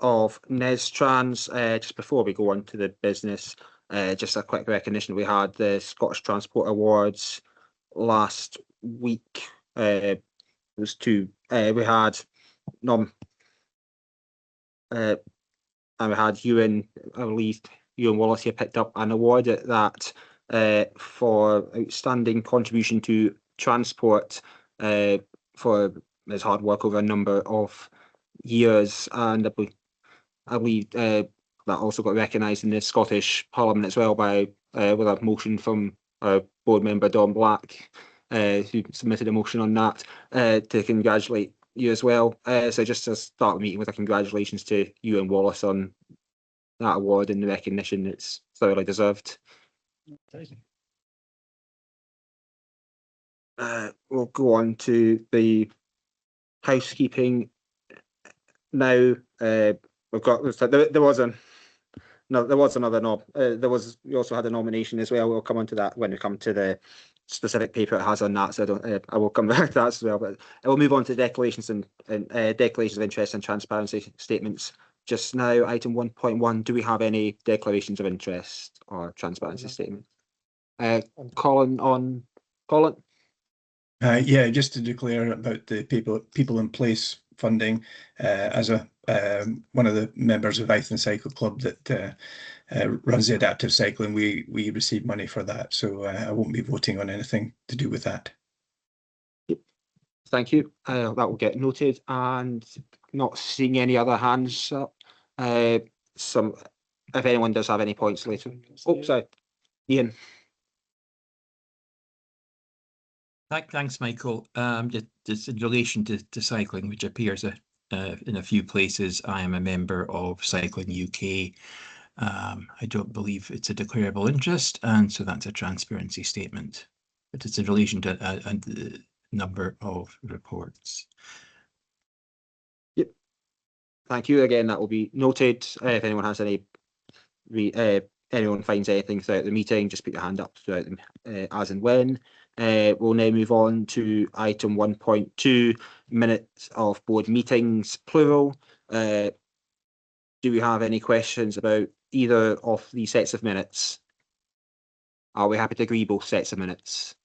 of Nestrans. Just before we go on to the business, just a quick recognition. We had the Scottish Transport Awards last week. It was two. We had and we had Ewan, I believe Ewan Wallace here picked up an award at that for outstanding contribution to transport for his hard work over a number of years, and I believe that also got recognised in the Scottish Parliament as well by with a motion from board member Don Black, who submitted a motion on that to congratulate you as well. So just to start the meeting with a congratulations to you and Wallace on that award and the recognition. It's thoroughly deserved. We'll go on to the housekeeping now. We've got there was another we also had a nomination as well. We'll come on to that when we come to the specific paper it has on that, so I will come back to that as well. But I will move on to declarations and declarations of interest and transparency statements. Just now, item 1.1. Do we have any declarations of interest or transparency statements? Colin. Yeah, just to declare about the people in place funding. As one of the members of Eighton Cycle Club that runs the adaptive cycling, we receive money for that, so I won't be voting on anything to do with that. Yep. Thank you. That will get noted. And not seeing any other hands up. If anyone does have any points later. Oh, sorry, Ian. Thanks, Michael. Just in relation to cycling, which appears in a few places, I am a member of Cycling UK. I don't believe it's a declarable interest, and so that's a transparency statement. But it's in relation to a number of reports. Yep. Thank you again. That will be noted. If anyone has anyone finds anything throughout the meeting, just put your hand up throughout as and when. We'll now move on to item 1.2, minutes of board meetings, plural. Do we have any questions about either of these sets of minutes? Are we happy to agree both sets of minutes?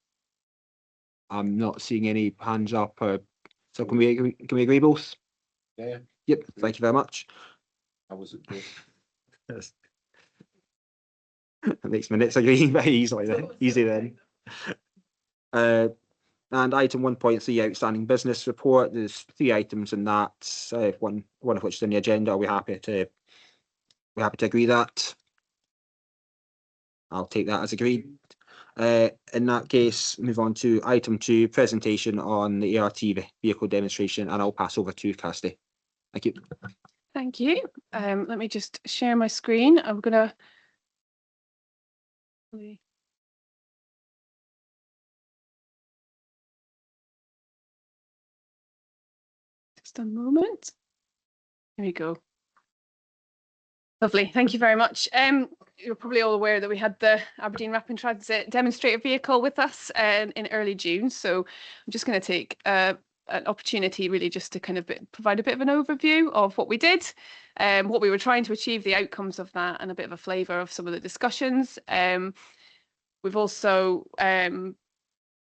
I'm not seeing any hands up. So can we agree both? Yeah. Yep. Thank you very much. I was at Yes. That makes minutes agreeing very easily then. And item 1.3, outstanding business report. There's 3 items in that. One of which is in the agenda. Are we happy to agree that? I'll take that as agreed. In that case, move on to item 2, presentation on the ART vehicle demonstration, and I'll pass over to Kirsty. Thank you. Thank you. Let me just share my screen. I'm gonna. Just a moment. There we go. Lovely. Thank you very much. You're probably all aware that we had the Aberdeen Rapid Transit demonstrator vehicle with us in early June. So I'm just going to take an opportunity really just to kind of provide a bit of an overview of what we did, what we were trying to achieve, the outcomes of that, and a bit of a flavour of some of the discussions. We've also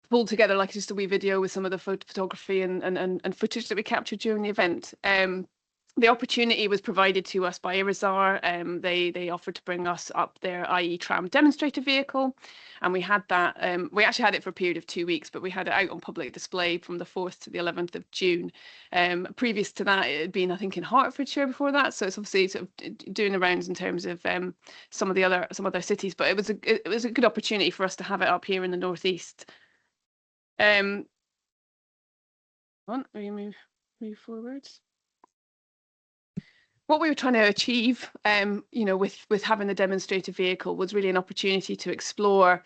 pulled together like just a wee video with some of the photography and footage that we captured during the event. The opportunity was provided to us by Irizar. They offered to bring us up their IE tram demonstrator vehicle, and we had that. We actually had it for a period of 2 weeks, but we had it out on public display from the 4th to the 11th of June. Previous to that, it had been, I think, in Hertfordshire before that. So it's obviously sort of doing the rounds in terms of some other cities. But it was a good opportunity for us to have it up here in the northeast. We move forwards. What we were trying to achieve, with having the demonstrator vehicle was really an opportunity to explore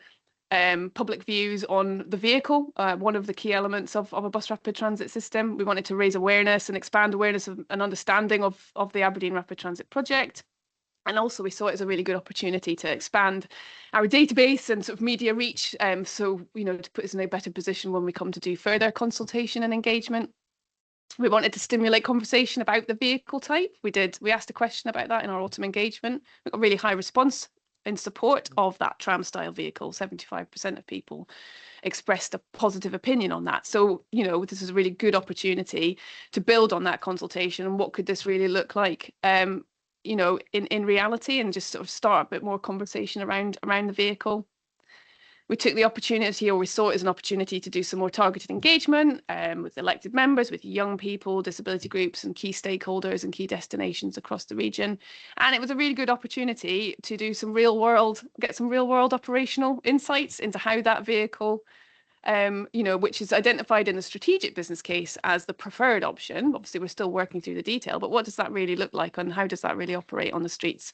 public views on the vehicle, one of the key elements of a bus rapid transit system. We wanted to raise awareness and expand awareness of an understanding of the Aberdeen Rapid Transit project. And also we saw it as a really good opportunity to expand our database and sort of media reach. So, to put us in a better position when we come to do further consultation and engagement. We wanted to stimulate conversation about the vehicle type. We asked a question about that in our autumn engagement. We got really high response in support of that tram style vehicle. 75% of people expressed a positive opinion on that. So, you know, this is a really good opportunity to build on that consultation and what could this really look like, you know, in reality, and just sort of start a bit more conversation around the vehicle. We took the opportunity, or we saw it as an opportunity, to do some more targeted engagement with elected members, with young people, disability groups and key stakeholders and key destinations across the region. And it was a really good opportunity to do some get some real world operational insights into how that vehicle, you know, which is identified in the strategic business case as the preferred option. Obviously, we're still working through the detail, but what does that really look like, and how does that really operate on the streets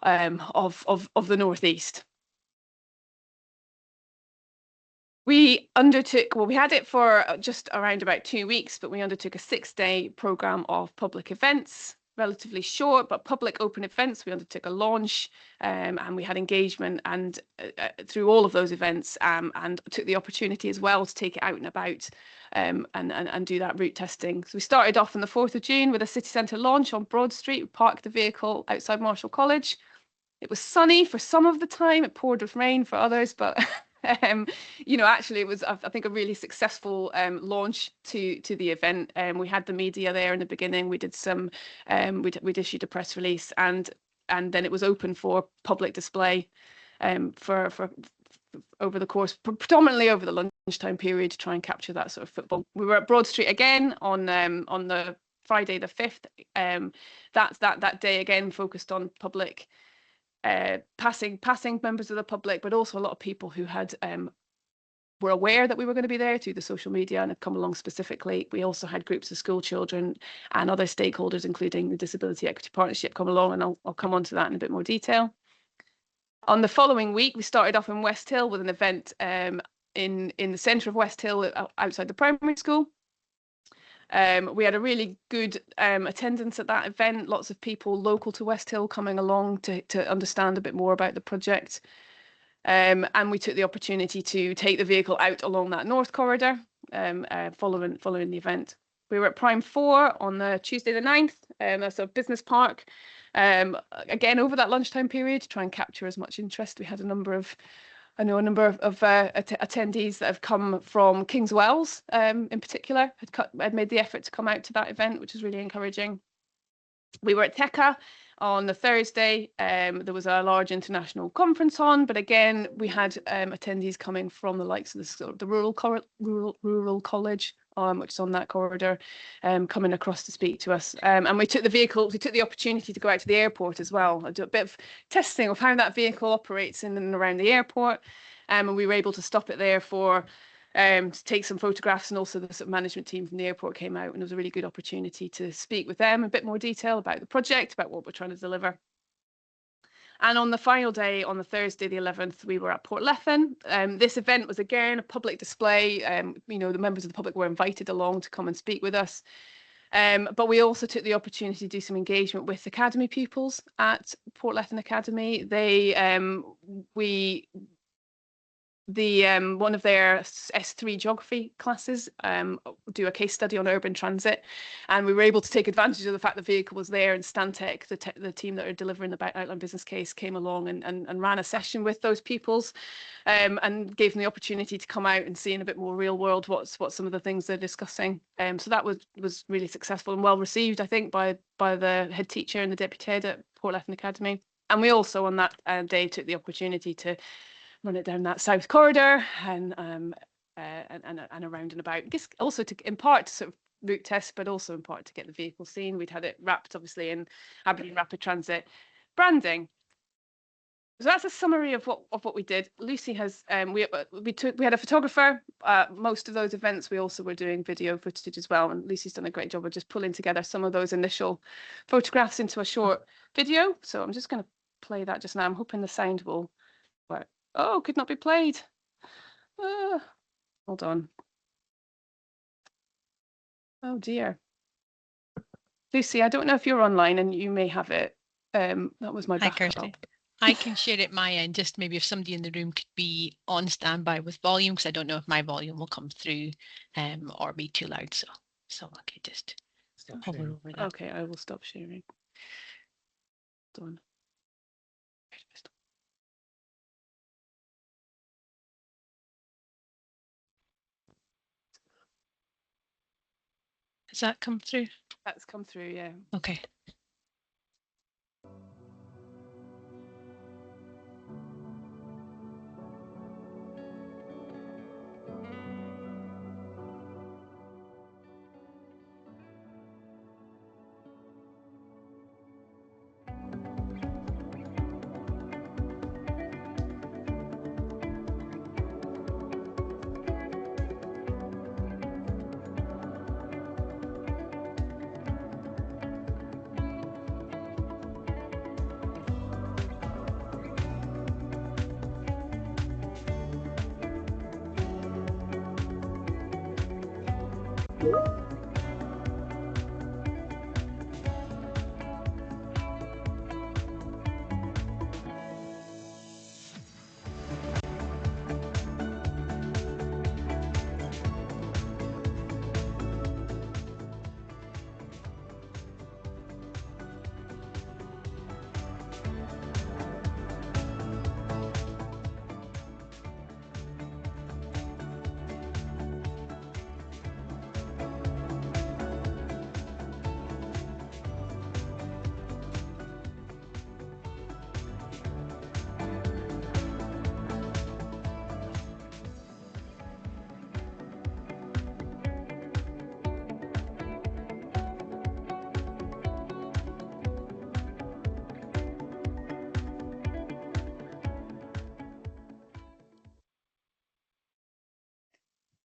of the Northeast? We undertook, well, we had it for just around about 2 weeks, but we undertook a 6-day programme of public events, relatively short, but public open events. We undertook a launch and we had engagement and through all of those events, and took the opportunity as well to take it out and about and do that route testing. So we started off on the 4th of June with a city centre launch on Broad Street. We parked the vehicle outside Marshall College. It was sunny for some of the time. It poured with rain for others, but you know, actually it was, I think, a really successful launch to the event. We had the media there in the beginning. We did some, we'd issued a press release, and then it was open for public display for over the course, predominantly over the lunchtime period, to try and capture that sort of football. We were at Broad Street again on the Friday the 5th. That day again focused on public passing members of the public, but also a lot of people who had were aware that we were going to be there through the social media and had come along specifically. We also had groups of school children and other stakeholders, including the Disability Equity Partnership, come along, and I'll come on to that in a bit more detail. On the following week, we started off in West Hill with an event in the centre of West Hill, outside the primary school. We had a really good attendance at that event, lots of people local to West Hill coming along to understand a bit more about the project. And we took the opportunity to take the vehicle out along that north corridor following the event. We were at Prime 4 on the Tuesday the 9th, that's a business park, again over that lunchtime period, to try and capture as much interest. We had a number of attendees that have come from Kings Wells in particular, had made the effort to come out to that event, which is really encouraging. We were at Teca on the Thursday. There was a large international conference on, but again, we had attendees coming from the likes of the rural college, which is on that corridor, coming across to speak to us. And we took the opportunity to go out to the airport as well. I do a bit of testing of how that vehicle operates in and around the airport. And we were able to stop it there to take some photographs, and also the sort of management team from the airport came out, and it was a really good opportunity to speak with them in a bit more detail about the project, about what we're trying to deliver. And on the final day, on the Thursday the 11th, we were at Portlethen. This event was again a public display. You know, the members of the public were invited along to come and speak with us. But we also took the opportunity to do some engagement with academy pupils at Portlethen Academy. One of their S3 geography classes do a case study on urban transit, and we were able to take advantage of the fact the vehicle was there, and Stantec, the team that are delivering the outline business case, came along and ran a session with those pupils, and gave them the opportunity to come out and see in a bit more real world what some of the things they're discussing. So that was really successful and well received, I think, by the head teacher and the deputy head at Portlethen Academy. And we also on that day took the opportunity to run it down that south corridor and around and about. Also in part to sort of route test, but also in part to get the vehicle seen. We'd had it wrapped obviously in Aberdeen Rapid Transit branding. So that's a summary of what we did. Lucy has we had a photographer. Most of those events we also were doing video footage as well, and Lucy's done a great job of just pulling together some of those initial photographs into a short video. So I'm just going to play that just now. I'm hoping the sound will work. Oh, could not be played. Hold on. Oh dear. Lucy, I don't know if you're online and you may have it. That was my backup. Hi, Kirsty. I can share it my end, just maybe if somebody in the room could be on standby with volume, because I don't know if my volume will come through or be too loud. So So I could just Stop hover sharing. over that. Okay, I will stop sharing. Done. Has that come through? That's come through, yeah. Okay.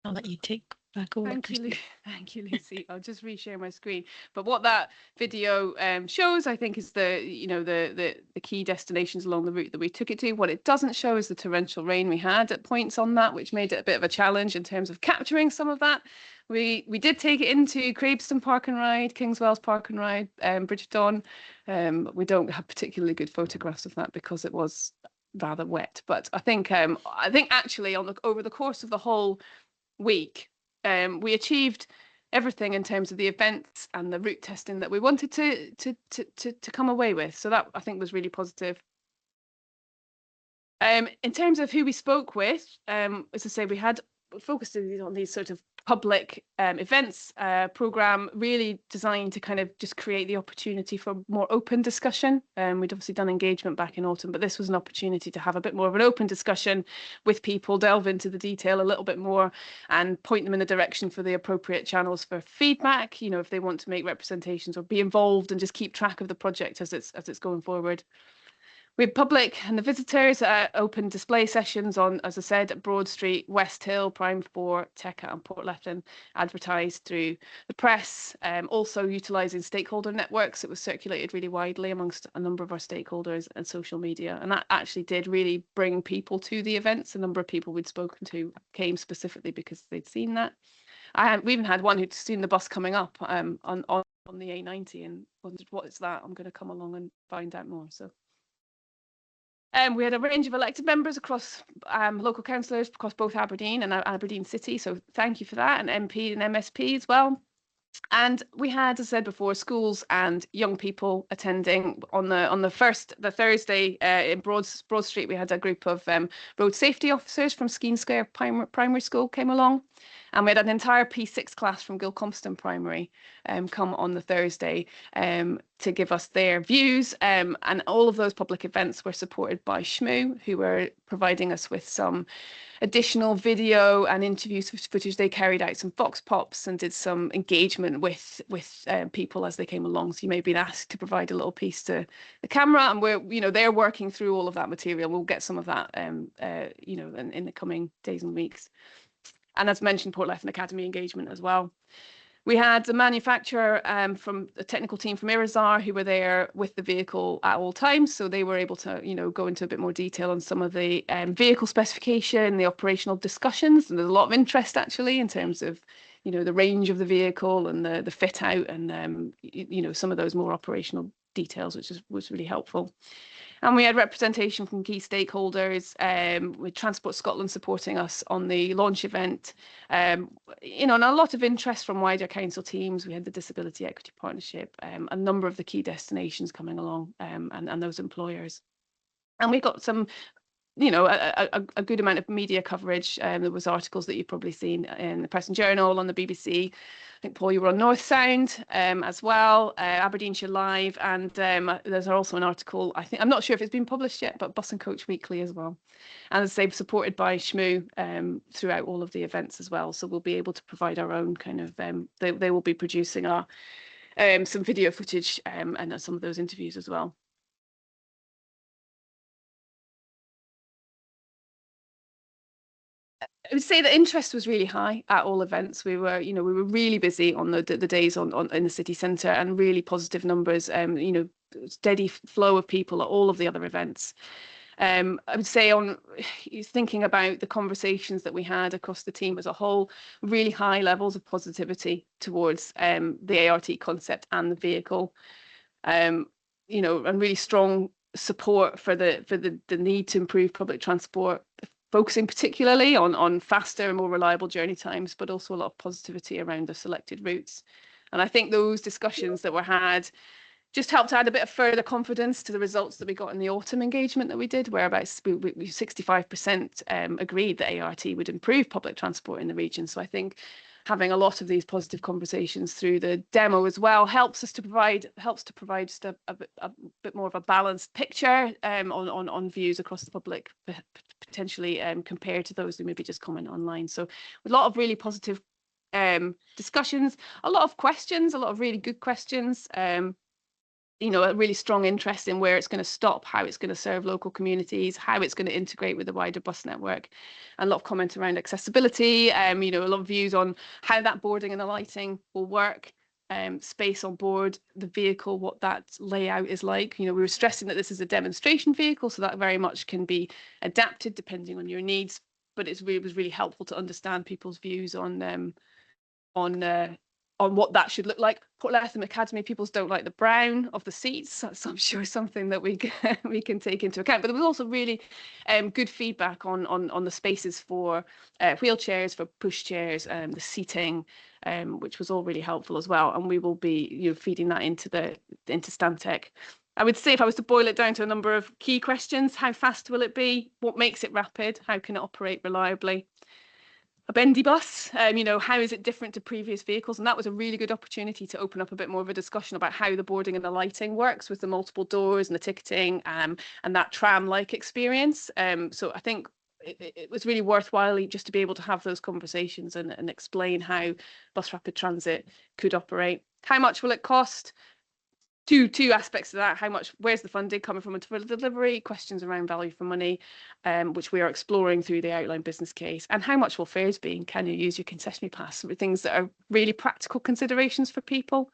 I'll let you take back over. Thank you, Christine. thank you, Lucy. I'll just reshare my screen. But what that video shows, I think, is the key destinations along the route that we took it to. What it doesn't show is the torrential rain we had at points on that, which made it a bit of a challenge in terms of capturing some of that. We did take it into Craveston Park and Ride, Kingswells Park and Ride, Bridge of Dawn. We don't have particularly good photographs of that because it was rather wet. But I think actually over the course of the whole week, we achieved everything in terms of the events and the route testing that we wanted to come away with. So that I think was really positive. In terms of who we spoke with, as I say, we had focused on these sort of public events program, really designed to kind of just create the opportunity for more open discussion. We'd obviously done engagement back in autumn, but this was an opportunity to have a bit more of an open discussion with people, delve into the detail a little bit more and point them in the direction for the appropriate channels for feedback, you know, if they want to make representations or be involved and just keep track of the project as it's going forward. We had public and the visitors open display sessions on, as I said, at Broad Street, West Hill, Prime 4, Teca and Port Lethton, advertised through the press, also utilising stakeholder networks. It was circulated really widely amongst a number of our stakeholders and social media. And that actually did really bring people to the events. A number of people we'd spoken to came specifically because they'd seen that. We even had one who'd seen the bus coming up on the A90 and wondered, what is that? I'm going to come along and find out more. So. We had a range of elected members across local councillors across both Aberdeen and Aberdeen City. So thank you for that, and MP and MSP as well. And we had, as I said before, schools and young people attending on the Thursday in Broad Street. We had a group of road safety officers from Skene Square Primary School came along. And we had an entire P6 class from Gilcomston Primary come on the Thursday to give us their views. And all of those public events were supported by SHMU, who were providing us with some additional video and interviews footage. They carried out some vox pops and did some engagement with people as they came along. So you may have been asked to provide a little piece to the camera, and they're working through all of that material. We'll get some of that in the coming days and weeks. And as mentioned, Port Lethton Academy engagement as well. We had the manufacturer from the technical team from Irizar who were there with the vehicle at all times. So they were able to, go into a bit more detail on some of the vehicle specification, the operational discussions. And there's a lot of interest actually in terms of, the range of the vehicle and the fit out and, some of those more operational details, which was really helpful. And we had representation from key stakeholders, with Transport Scotland supporting us on the launch event. You know, and a lot of interest from wider council teams. We had the Disability Equity Partnership, a number of the key destinations coming along, and those employers. And we got some, you know, a good amount of media coverage. There was articles that you've probably seen in the Press and Journal, on the BBC. I think, Paul, you were on North Sound as well, Aberdeenshire Live, and there's also an article, I think, I'm not sure if it's been published yet, but Bus and Coach Weekly as well. And as I say, supported by SHMU throughout all of the events as well. So we'll be able to provide our own kind of, they will be producing our some video footage and some of those interviews as well. I would say the interest was really high at all events. We were, you know, we were really busy on the days on in the city centre, and really positive numbers. You know, steady flow of people at all of the other events. I would say, on thinking about the conversations that we had across the team as a whole, really high levels of positivity towards the ART concept and the vehicle. You know, and really strong support for the need to improve public transport, focusing particularly on faster and more reliable journey times, but also a lot of positivity around the selected routes. And I think those discussions that were had just helped add a bit of further confidence to the results that we got in the autumn engagement that we did, where about 65% agreed that ART would improve public transport in the region. So I think having a lot of these positive conversations through the demo as well helps to provide just a bit more of a balanced picture on views across the public, potentially compared to those who maybe just comment online. So a lot of really positive discussions, a lot of questions, a lot of really good questions. You know, a really strong interest in where it's going to stop, how it's going to serve local communities, how it's going to integrate with the wider bus network, and a lot of comments around accessibility. You know, a lot of views on how that boarding and the lighting will work, space on board the vehicle, what that layout is like. You know, we were stressing that this is a demonstration vehicle, so that very much can be adapted depending on your needs. But it was really helpful to understand people's views on what that should look like. Portlatham Academy pupils don't like the brown of the seats. So I'm sure something that we can take into account. But there was also really good feedback on the spaces for wheelchairs, for pushchairs, the seating, which was all really helpful as well. And we will be, you know, feeding that into Stantec. I would say, if I was to boil it down to a number of key questions: how fast will it be? What makes it rapid? How can it operate reliably? A bendy bus, you know, how is it different to previous vehicles? And that was a really good opportunity to open up a bit more of a discussion about how the boarding and the lighting works with the multiple doors and the ticketing, and that tram-like experience. So I think it was really worthwhile just to be able to have those conversations and explain how bus rapid transit could operate. How much will it cost? Two aspects of that: how much, where's the funding coming from for the delivery, questions around value for money, which we are exploring through the outline business case, and how much will fares be, and can you use your concessionary pass? Things that are really practical considerations for people.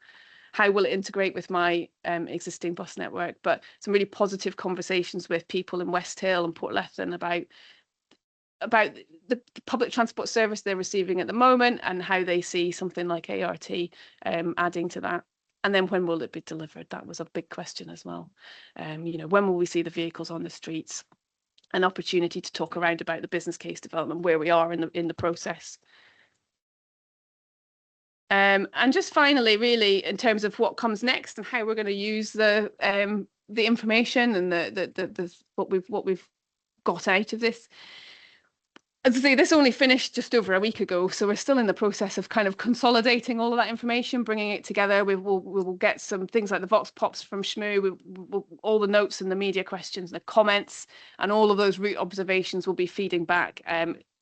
How will it integrate with my existing bus network? But some really positive conversations with people in West Hill and Portlatham about the public transport service they're receiving at the moment, and how they see something like ART adding to that. And then, when will it be delivered? That was a big question as well. You know, when will we see the vehicles on the streets? An opportunity to talk around about the business case development, where we are in the process. And just finally, really, in terms of what comes next and how we're going to use the information and what we've got out of this. As I say, this only finished just over a week ago, so we're still in the process of kind of consolidating all of that information, bringing it together. We will get some things like the Vox Pops from SHMU, all the notes and the media questions, the comments, and all of those route observations will be feeding back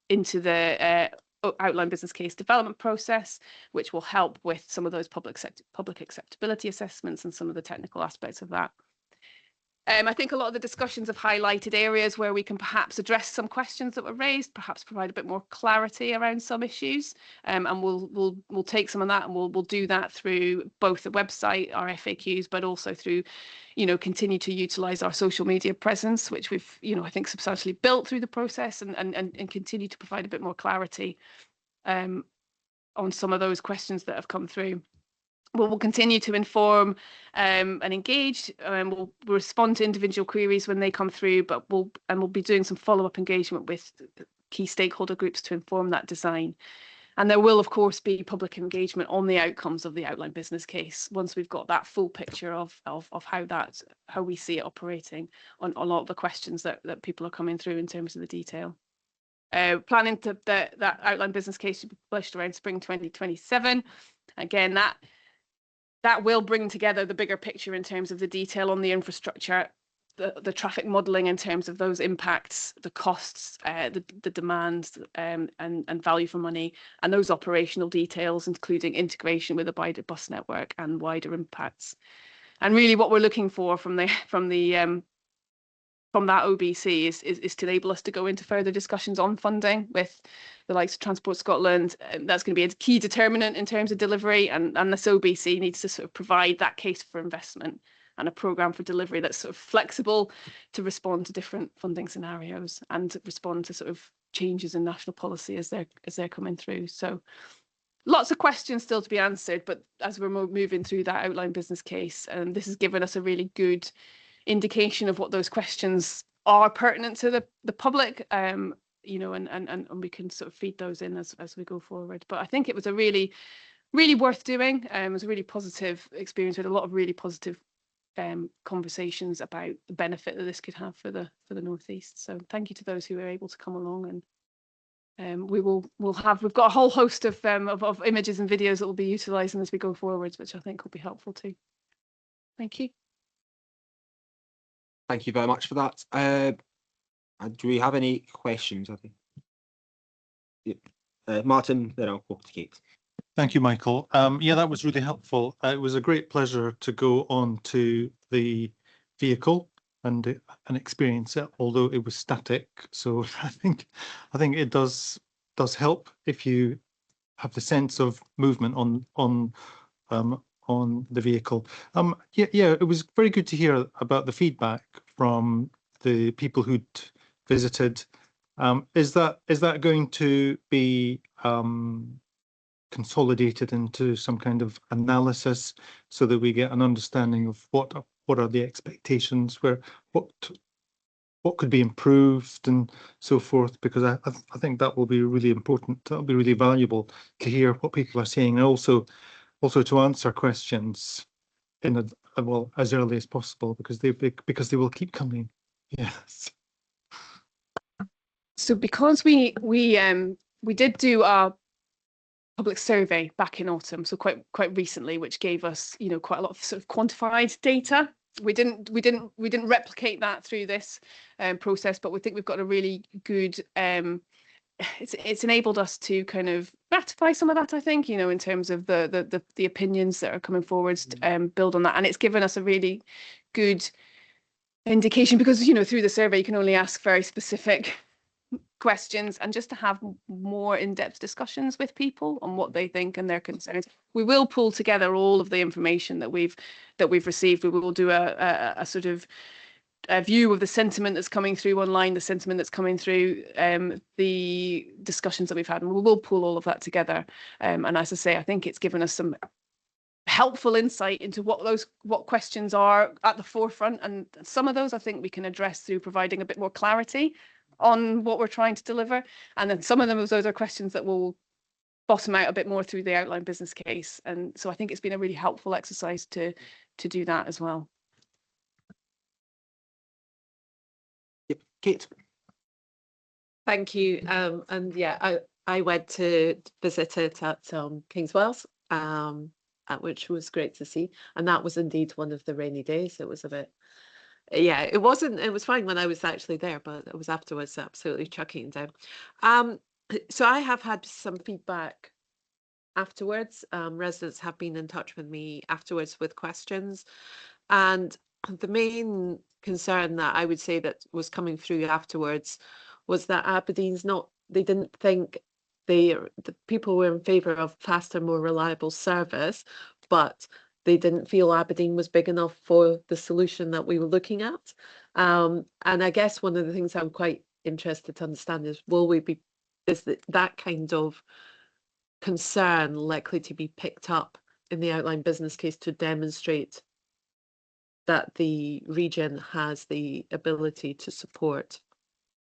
into the outline business case development process, which will help with some of those public acceptability assessments and some of the technical aspects of that. I think a lot of the discussions have highlighted areas where we can perhaps address some questions that were raised, perhaps provide a bit more clarity around some issues, and we'll take some of that, and we'll do that through both the website, our FAQs, but also through, you know, continue to utilise our social media presence, which we've, you know, I think substantially built through the process, and continue to provide a bit more clarity on some of those questions that have come through. We'll continue to inform and engage, and we'll respond to individual queries when they come through, but we'll be doing some follow-up engagement with key stakeholder groups to inform that design. And there will, of course, be public engagement on the outcomes of the outline business case once we've got that full picture of how we see it operating on a lot of the questions that people are coming through in terms of the detail. Planning that outline business case should be published around spring 2027. Again, that will bring together the bigger picture in terms of the detail on the infrastructure, the traffic modelling in terms of those impacts, the costs, the demands, and value for money, and those operational details, including integration with a wider bus network and wider impacts. And really, what we're looking for from that OBC is to enable us to go into further discussions on funding with the likes of Transport Scotland. That's going to be a key determinant in terms of delivery, and this OBC needs to sort of provide that case for investment and a programme for delivery that's sort of flexible to respond to different funding scenarios and to respond to sort of changes in national policy as they're coming through. So lots of questions still to be answered, but as we're moving through that outline business case, and this has given us a really good indication of what those questions are pertinent to the public, you know, and we can sort of feed those in as we go forward. But I think it was a really worth doing. It was a really positive experience with a lot of really positive conversations about the benefit that this could have for the North East. So thank you to those who were able to come along, and we've got a whole host of images and videos that we'll be utilising as we go forwards, which I think will be helpful too. Thank you. Thank you very much for that. Do we have any questions? I think. Yeah. Martin, then I'll go to Kate. Thank you, Michael. Yeah, that was really helpful. It was a great pleasure to go on to the vehicle and experience it, although it was static. So I think it does help if you have the sense of movement on the vehicle. Yeah, it was very good to hear about the feedback from the people who'd visited. Is that going to be consolidated into some kind of analysis so that we get an understanding of what are the expectations, what could be improved and so forth? Because I think that will be really important. That'll be really valuable to hear what people are saying, and also to answer questions in as early as possible, because they will keep coming. Yes. So because we did do our public survey back in autumn, so quite recently, which gave us, you know, quite a lot of sort of quantified data. We didn't replicate that through this process, but we think we've got a really good. It's enabled us to kind of ratify some of that, I think, you know, in terms of the opinions that are coming forwards, build on that, and it's given us a really good indication, because, you know, through the survey you can only ask very specific questions, and just to have more in-depth discussions with people on what they think and their concerns. We will pull together all of the information that we've received. We will do a sort of a view of the sentiment that's coming through online, the sentiment that's coming through the discussions that we've had, and we will pull all of that together. And as I say, I think it's given us some helpful insight into what questions are at the forefront, and some of those I think we can address through providing a bit more clarity on what we're trying to deliver, and then some of those are questions that will bottom out a bit more through the outline business case. And so I think it's been a really helpful exercise to do that as well. Yep, Kate. Thank you. And yeah, I went to visit it at King's Wells, which was great to see, and that was indeed one of the rainy days. It was a bit. Yeah, it was fine when I was actually there, but it was afterwards absolutely chucking down. So I have had some feedback afterwards. Residents have been in touch with me afterwards with questions, and the main concern that I would say that was coming through afterwards was that Aberdeen's they didn't think the people were in favour of faster, more reliable service, but they didn't feel Aberdeen was big enough for the solution that we were looking at. And I guess one of the things I'm quite interested to understand is, is that kind of concern likely to be picked up in the outline business case to demonstrate that the region has the ability to support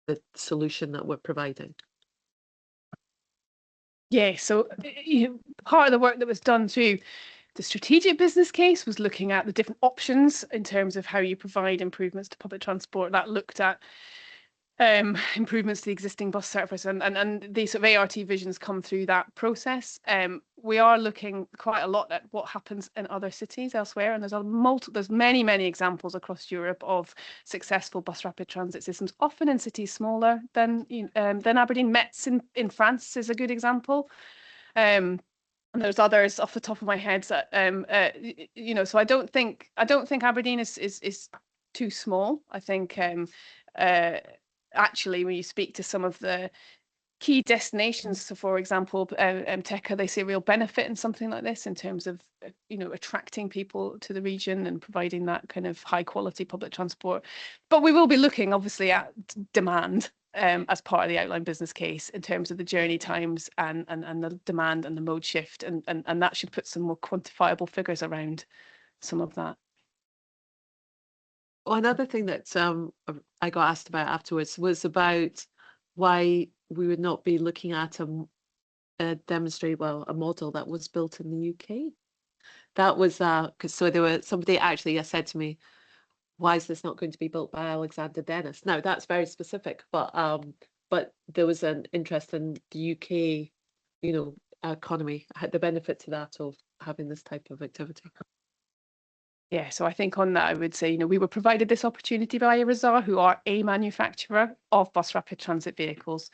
the solution that we're providing. Yeah, so part of the work that was done through the strategic business case was looking at the different options in terms of how you provide improvements to public transport. That looked at improvements to the existing bus service, and these sort of ART visions come through that process. We are looking quite a lot at what happens in other cities elsewhere, and there's many examples across Europe of successful bus rapid transit systems, often in cities smaller than Aberdeen. Metz in France is a good example. And there's others off the top of my head that so I don't think Aberdeen is too small. I think actually, when you speak to some of the key destinations, so for example, Teca, they see a real benefit in something like this in terms of attracting people to the region and providing that kind of high quality public transport. But we will be looking obviously at demand as part of the outline business case in terms of the journey times and the demand and the mode shift, and that should put some more quantifiable figures around some of that. Well, another thing that I got asked about afterwards was about why we would not be looking at a model that was built in the UK. That was because somebody actually said to me, why is this not going to be built by Alexander Dennis? Now that's very specific, but there was an interest in the UK, economy, the benefit to that of having this type of activity. Yeah, so I think on that, I would say, we were provided this opportunity by Irizar, who are a manufacturer of bus rapid transit vehicles.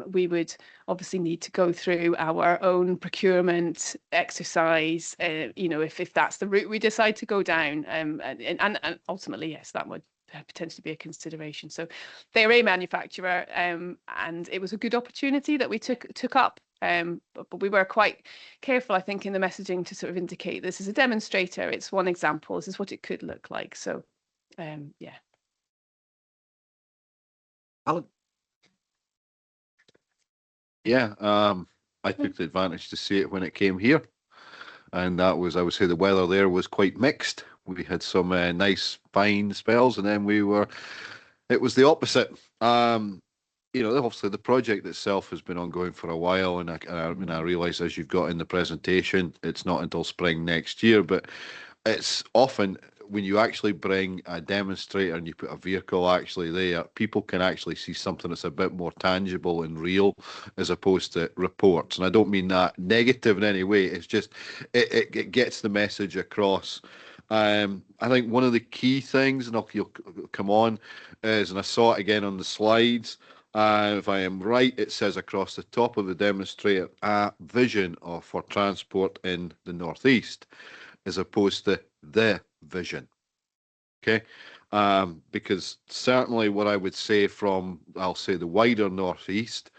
We would obviously need to go through our own procurement exercise, if that's the route we decide to go down. And ultimately, yes, that would potentially be a consideration. So they're a manufacturer, and it was a good opportunity that we took up. But we were quite careful, I think, in the messaging to sort of indicate this is a demonstrator. It's one example. This is what it could look like. So, yeah. Alan? Yeah, I took the advantage to see it when it came here. And that was, I would say, the weather there was quite mixed. We had some nice, fine spells, and then it was the opposite. Obviously the project itself has been ongoing for a while, and I realise, as you've got in the presentation, it's not until spring next year, but it's often when you actually bring a demonstrator and you put a vehicle actually there, people can actually see something that's a bit more tangible and real as opposed to reports. And I don't mean that negative in any way. It's just it gets the message across. I think one of the key things, and you'll come on, is, and I saw it again on the slides, if I am right, it says across the top of the demonstrator, a vision for transport in the Northeast, as opposed to the vision. Okay, because certainly what I would say from, I'll say, the wider Northeast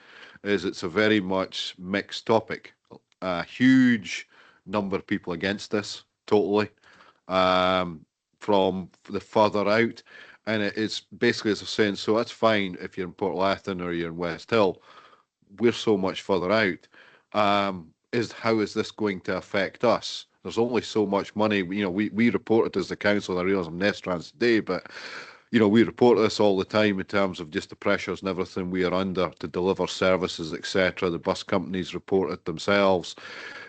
is it's a very much mixed topic. A huge number of people against this, totally, from the further out. And it's basically, as I was saying, so that's fine if you're in Portlathon or you're in West Hill. We're so much further out. How is this going to affect us? There's only so much money. We report it as the council. I realise I'm Nestrans today, but we report this all the time in terms of just the pressures and everything we are under to deliver services, etc. The bus companies report it themselves.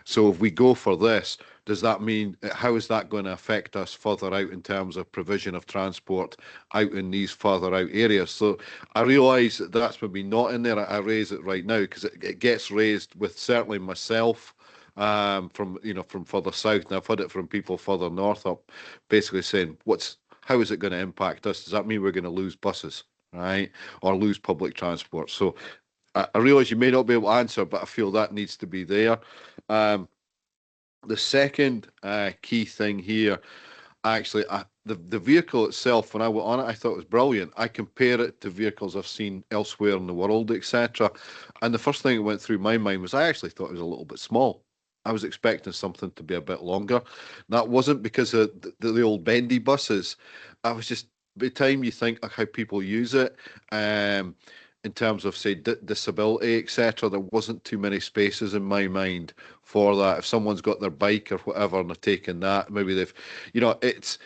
So if we go for this, does that mean, how is that going to affect us further out in terms of provision of transport out in these further out areas? So I realise that that's maybe not in there. I raise it right now because it gets raised with certainly myself from further south, and I've had it from people further north up, basically saying, how is it going to impact us? Does that mean we're going to lose buses, right, or lose public transport? So I realise you may not be able to answer, but I feel that needs to be there. The second key thing here, actually, the vehicle itself, when I went on it, I thought it was brilliant. I compare it to vehicles I've seen elsewhere in the world, etc. And the first thing that went through my mind was I actually thought it was a little bit small. I was expecting something to be a bit longer. That wasn't because of the old bendy buses. I was just, by the time you think of how people use it, in terms of, say, disability, etc. There wasn't too many spaces in my mind for that. If someone's got their bike or whatever and they're taking that, maybe they've, you know, it's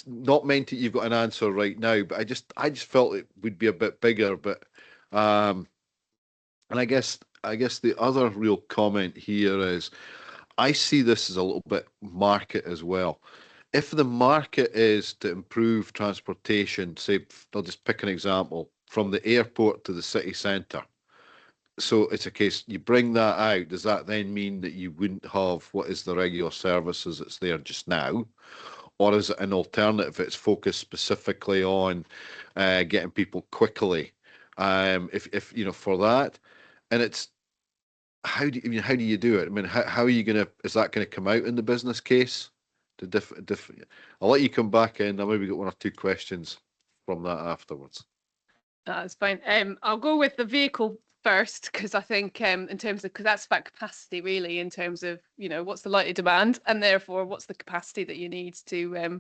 not meant that you've got an answer right now, but I just felt it would be a bit bigger. But and I guess the other real comment here is I see this as a little bit market as well. If the market is to improve transportation, say, I'll just pick an example, from the airport to the city centre. So it's a case, you bring that out, does that then mean that you wouldn't have what is the regular services that's there just now? Or is it an alternative? It's focused specifically on getting people quickly, if you know, for that. And it's, how do you do it? I mean, how are you going to, is that going to come out in the business case? I'll let you come back in. I'll maybe get one or two questions from that afterwards. That's fine. I'll go with the vehicle first, because I think in terms of, because that's about capacity really, in terms of, you know, what's the likely demand and therefore what's the capacity that you need to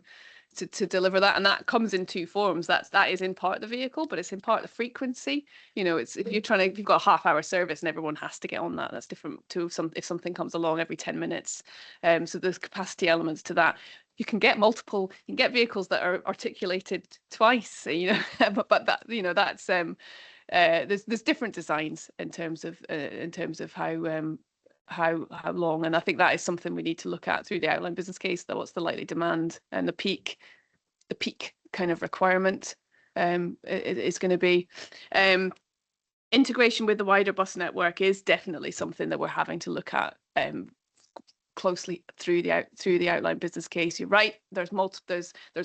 deliver that. And that comes in two forms. That is in part the vehicle, but it's in part the frequency. You know, it's, if you've got a half-hour service and everyone has to get on that, that's different to if something comes along every 10 minutes. So there's capacity elements to that. You can get vehicles that are articulated twice, you know, but that, you know, that's there's different designs in terms of how long, and I think that is something we need to look at through the outline business case. That what's the likely demand and the peak kind of requirement is going to be. Integration with the wider bus network is definitely something that we're having to look at closely through the outline business case. You're right, there's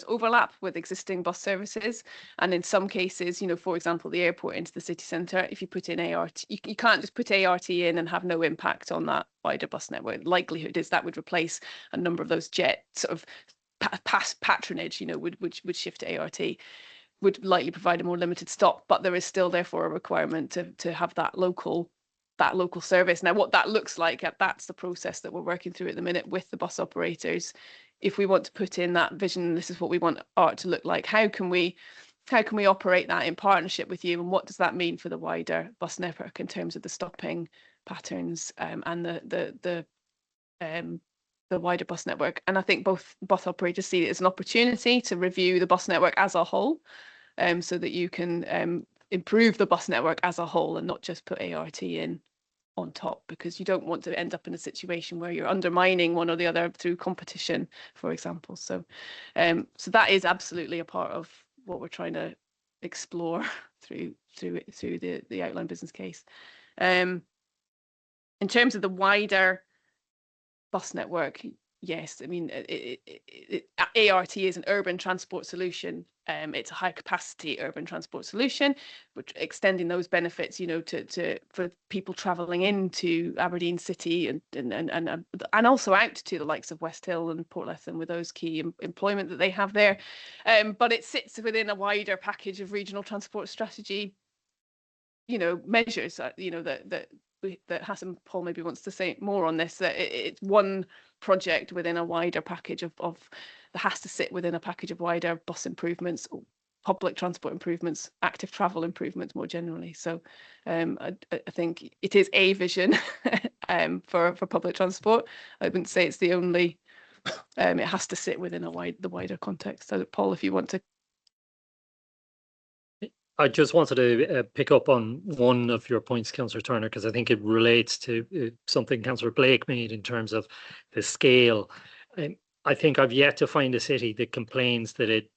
overlap with existing bus services, and in some cases, you know, for example, the airport into the city centre, if you put in ART, you can't just put ART in and have no impact on that wider bus network. Likelihood is that would replace a number of those jet sort of past patronage, you know, would shift to ART, would likely provide a more limited stop, but there is still therefore a requirement to have that local service. Now, what that looks like, that's the process that we're working through at the minute with the bus operators. If we want to put in that vision, this is what we want ART to look like. How can we operate that in partnership with you, and what does that mean for the wider bus network in terms of the stopping patterns and the wider bus network? And I think both bus operators see it as an opportunity to review the bus network as a whole, so that you can improve the bus network as a whole and not just put ART in on top, because you don't want to end up in a situation where you're undermining one or the other through competition, for example. So so that is absolutely a part of what we're trying to explore through the outline business case. In terms of the wider bus network, yes, I mean, ART is an urban transport solution. It's a high capacity urban transport solution, which extending those benefits, you know, for people travelling into Aberdeen City and also out to the likes of West Hill and Portlethen with those key employment that they have there. But it sits within a wider package of regional transport strategy, you know, measures, you know, that Hassan Paul maybe wants to say more on this, that it's one project within a wider package of that has to sit within a package of wider bus improvements, public transport improvements, active travel improvements more generally. So I think it is a vision for public transport. I wouldn't say it's the only, it has to sit within the wider context. So Paul, if you want to. I just wanted to pick up on one of your points, Councillor Turner, because I think it relates to something Councillor Blake made in terms of the scale. I think I've yet to find a city that complains that it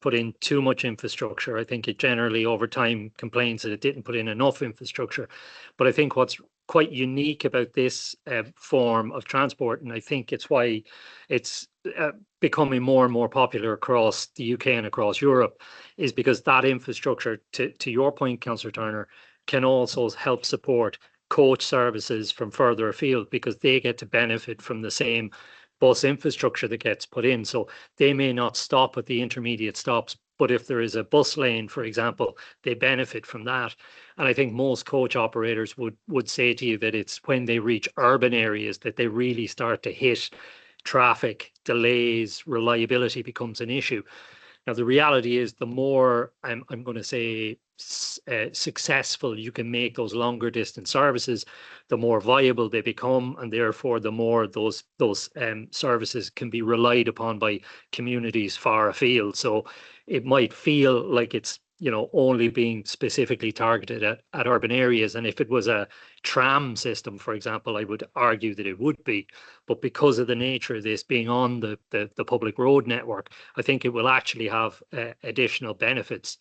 put in too much infrastructure. I think it generally over time complains that it didn't put in enough infrastructure. But I think what's quite unique about this form of transport, and I think it's why it's becoming more and more popular across the UK and across Europe, is because that infrastructure, to your point, Councillor Turner, can also help support coach services from further afield, because they get to benefit from the same bus infrastructure that gets put in. So they may not stop at the intermediate stops, but if there is a bus lane, for example, they benefit from that. And I think most coach operators would say to you that it's when they reach urban areas that they really start to hit traffic, delays, reliability becomes an issue. Now, the reality is the more I'm going to say successful you can make those longer distance services, the more viable they become, and therefore the more those services can be relied upon by communities far afield. So it might feel like it's, you know, only being specifically targeted at urban areas. And if it was a tram system, for example, I would argue that it would be. But because of the nature of this being on the public road network, I think it will actually have additional benefits,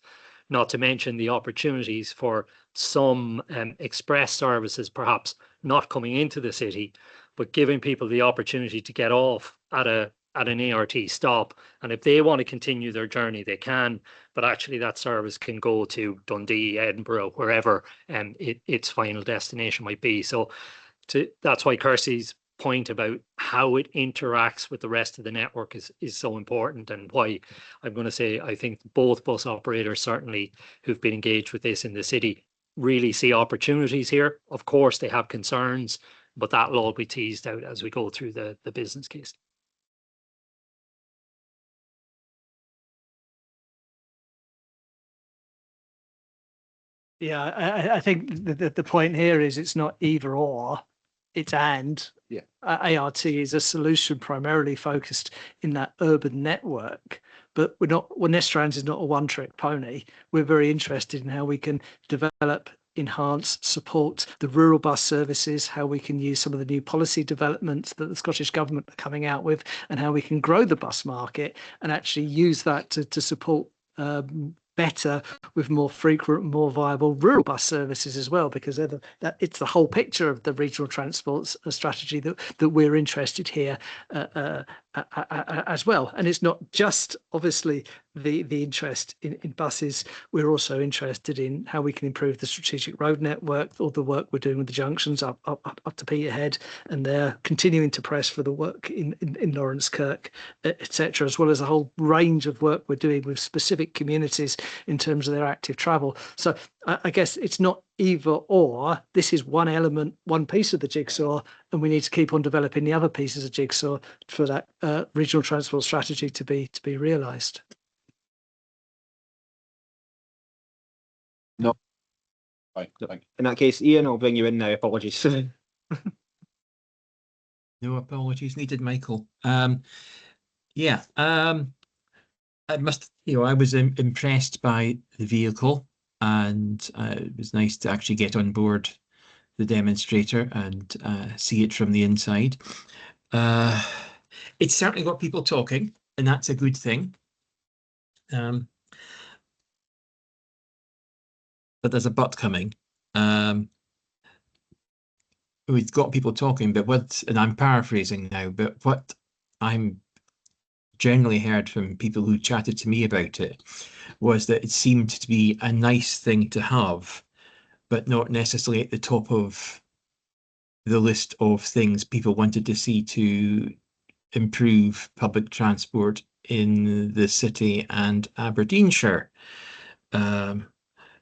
not to mention the opportunities for some express services perhaps not coming into the city, but giving people the opportunity to get off at an ART stop. And if they want to continue their journey, they can, but actually that service can go to Dundee, Edinburgh, wherever its final destination might be. So that's why Kirsty's point about how it interacts with the rest of the network is so important, and why I'm going to say I think both bus operators certainly who've been engaged with this in the city really see opportunities here. Of course they have concerns, but that will all be teased out as we go through the business case. Yeah, I think the point here is it's not either or, it's and. Yeah. ART is a solution primarily focused in that urban network, but we're not. Well, Nestrans is not a one-trick pony. We're very interested in how we can develop, enhance, support the rural bus services, how we can use some of the new policy developments that the Scottish Government are coming out with, and how we can grow the bus market and actually use that to support better with more frequent, more viable rural bus services as well, because it's the whole picture of the regional transport strategy that we're interested here as well. And it's not just obviously the interest in buses. We're also interested in how we can improve the strategic road network, all the work we're doing with the junctions up to Peterhead, and they're continuing to press for the work in Lawrence Kirk, etc., as well as a whole range of work we're doing with specific communities in terms of their active travel. So I guess it's not either or. This is one element, one piece of the jigsaw, and we need to keep on developing the other pieces of jigsaw for that regional transport strategy to be realised. No. Right. In that case, Ian, I'll bring you in now. Apologies. No apologies needed, Michael. Yeah. I must, I was impressed by the vehicle, and it was nice to actually get on board the demonstrator and see it from the inside. It's certainly got people talking, and that's a good thing. But there's a but coming. We've got people talking, but and I'm paraphrasing now, but what I'm generally heard from people who chatted to me about it was that it seemed to be a nice thing to have, but not necessarily at the top of the list of things people wanted to see to improve public transport in the city and Aberdeenshire.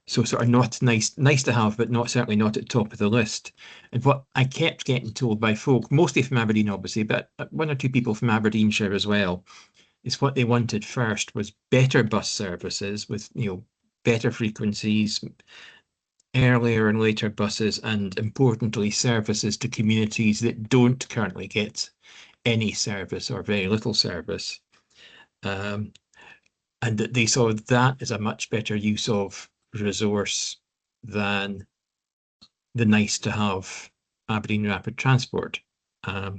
So sort of not nice to have, but certainly not at the top of the list. And what I kept getting told by folk, mostly from Aberdeen, obviously, but one or two people from Aberdeenshire as well, is what they wanted first was better bus services with, better frequencies, earlier and later buses, and importantly, services to communities that don't currently get any service or very little service. And that they saw that as a much better use of resource than the nice to have Aberdeen Rapid Transport. I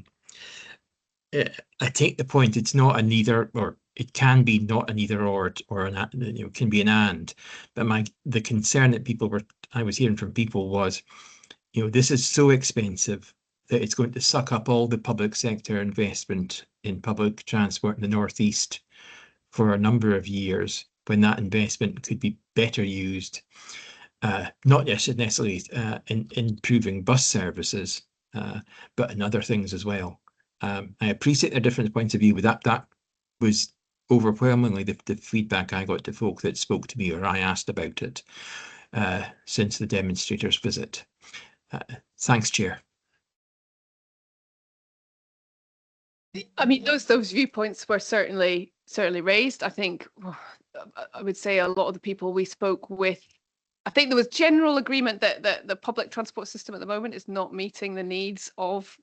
take the point, it's not a neither, or it can be not an either or an, it can be an and. But the concern that I was hearing from people was, this is so expensive that it's going to suck up all the public sector investment in public transport in the Northeast for a number of years, when that investment could be better used, not necessarily in improving bus services, but in other things as well. I appreciate their different points of view, but that was overwhelmingly the feedback I got to folk that spoke to me or I asked about it since the demonstrators' visit. Thanks, Chair. I mean, those viewpoints were certainly raised. I think I would say a lot of the people we spoke with, I think there was general agreement that the public transport system at the moment is not meeting the needs of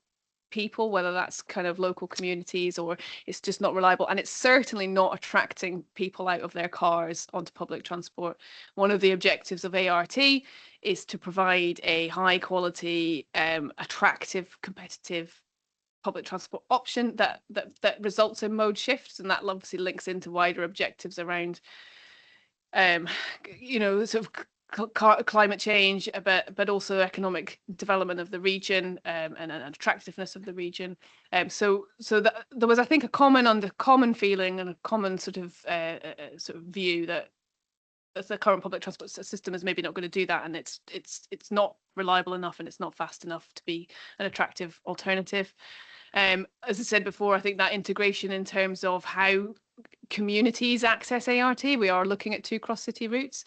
people, whether that's kind of local communities or it's just not reliable, and it's certainly not attracting people out of their cars onto public transport. One of the objectives of ART is to provide a high quality, attractive, competitive public transport option that results in mode shifts, and that obviously links into wider objectives around sort of climate change, but also economic development of the region, and attractiveness of the region. So that there was, I think, a common feeling and a common sort of view that the current public transport system is maybe not going to do that, and it's not reliable enough and it's not fast enough to be an attractive alternative. As I said before, I think that integration in terms of how communities access ART, we are looking at 2 cross-city routes,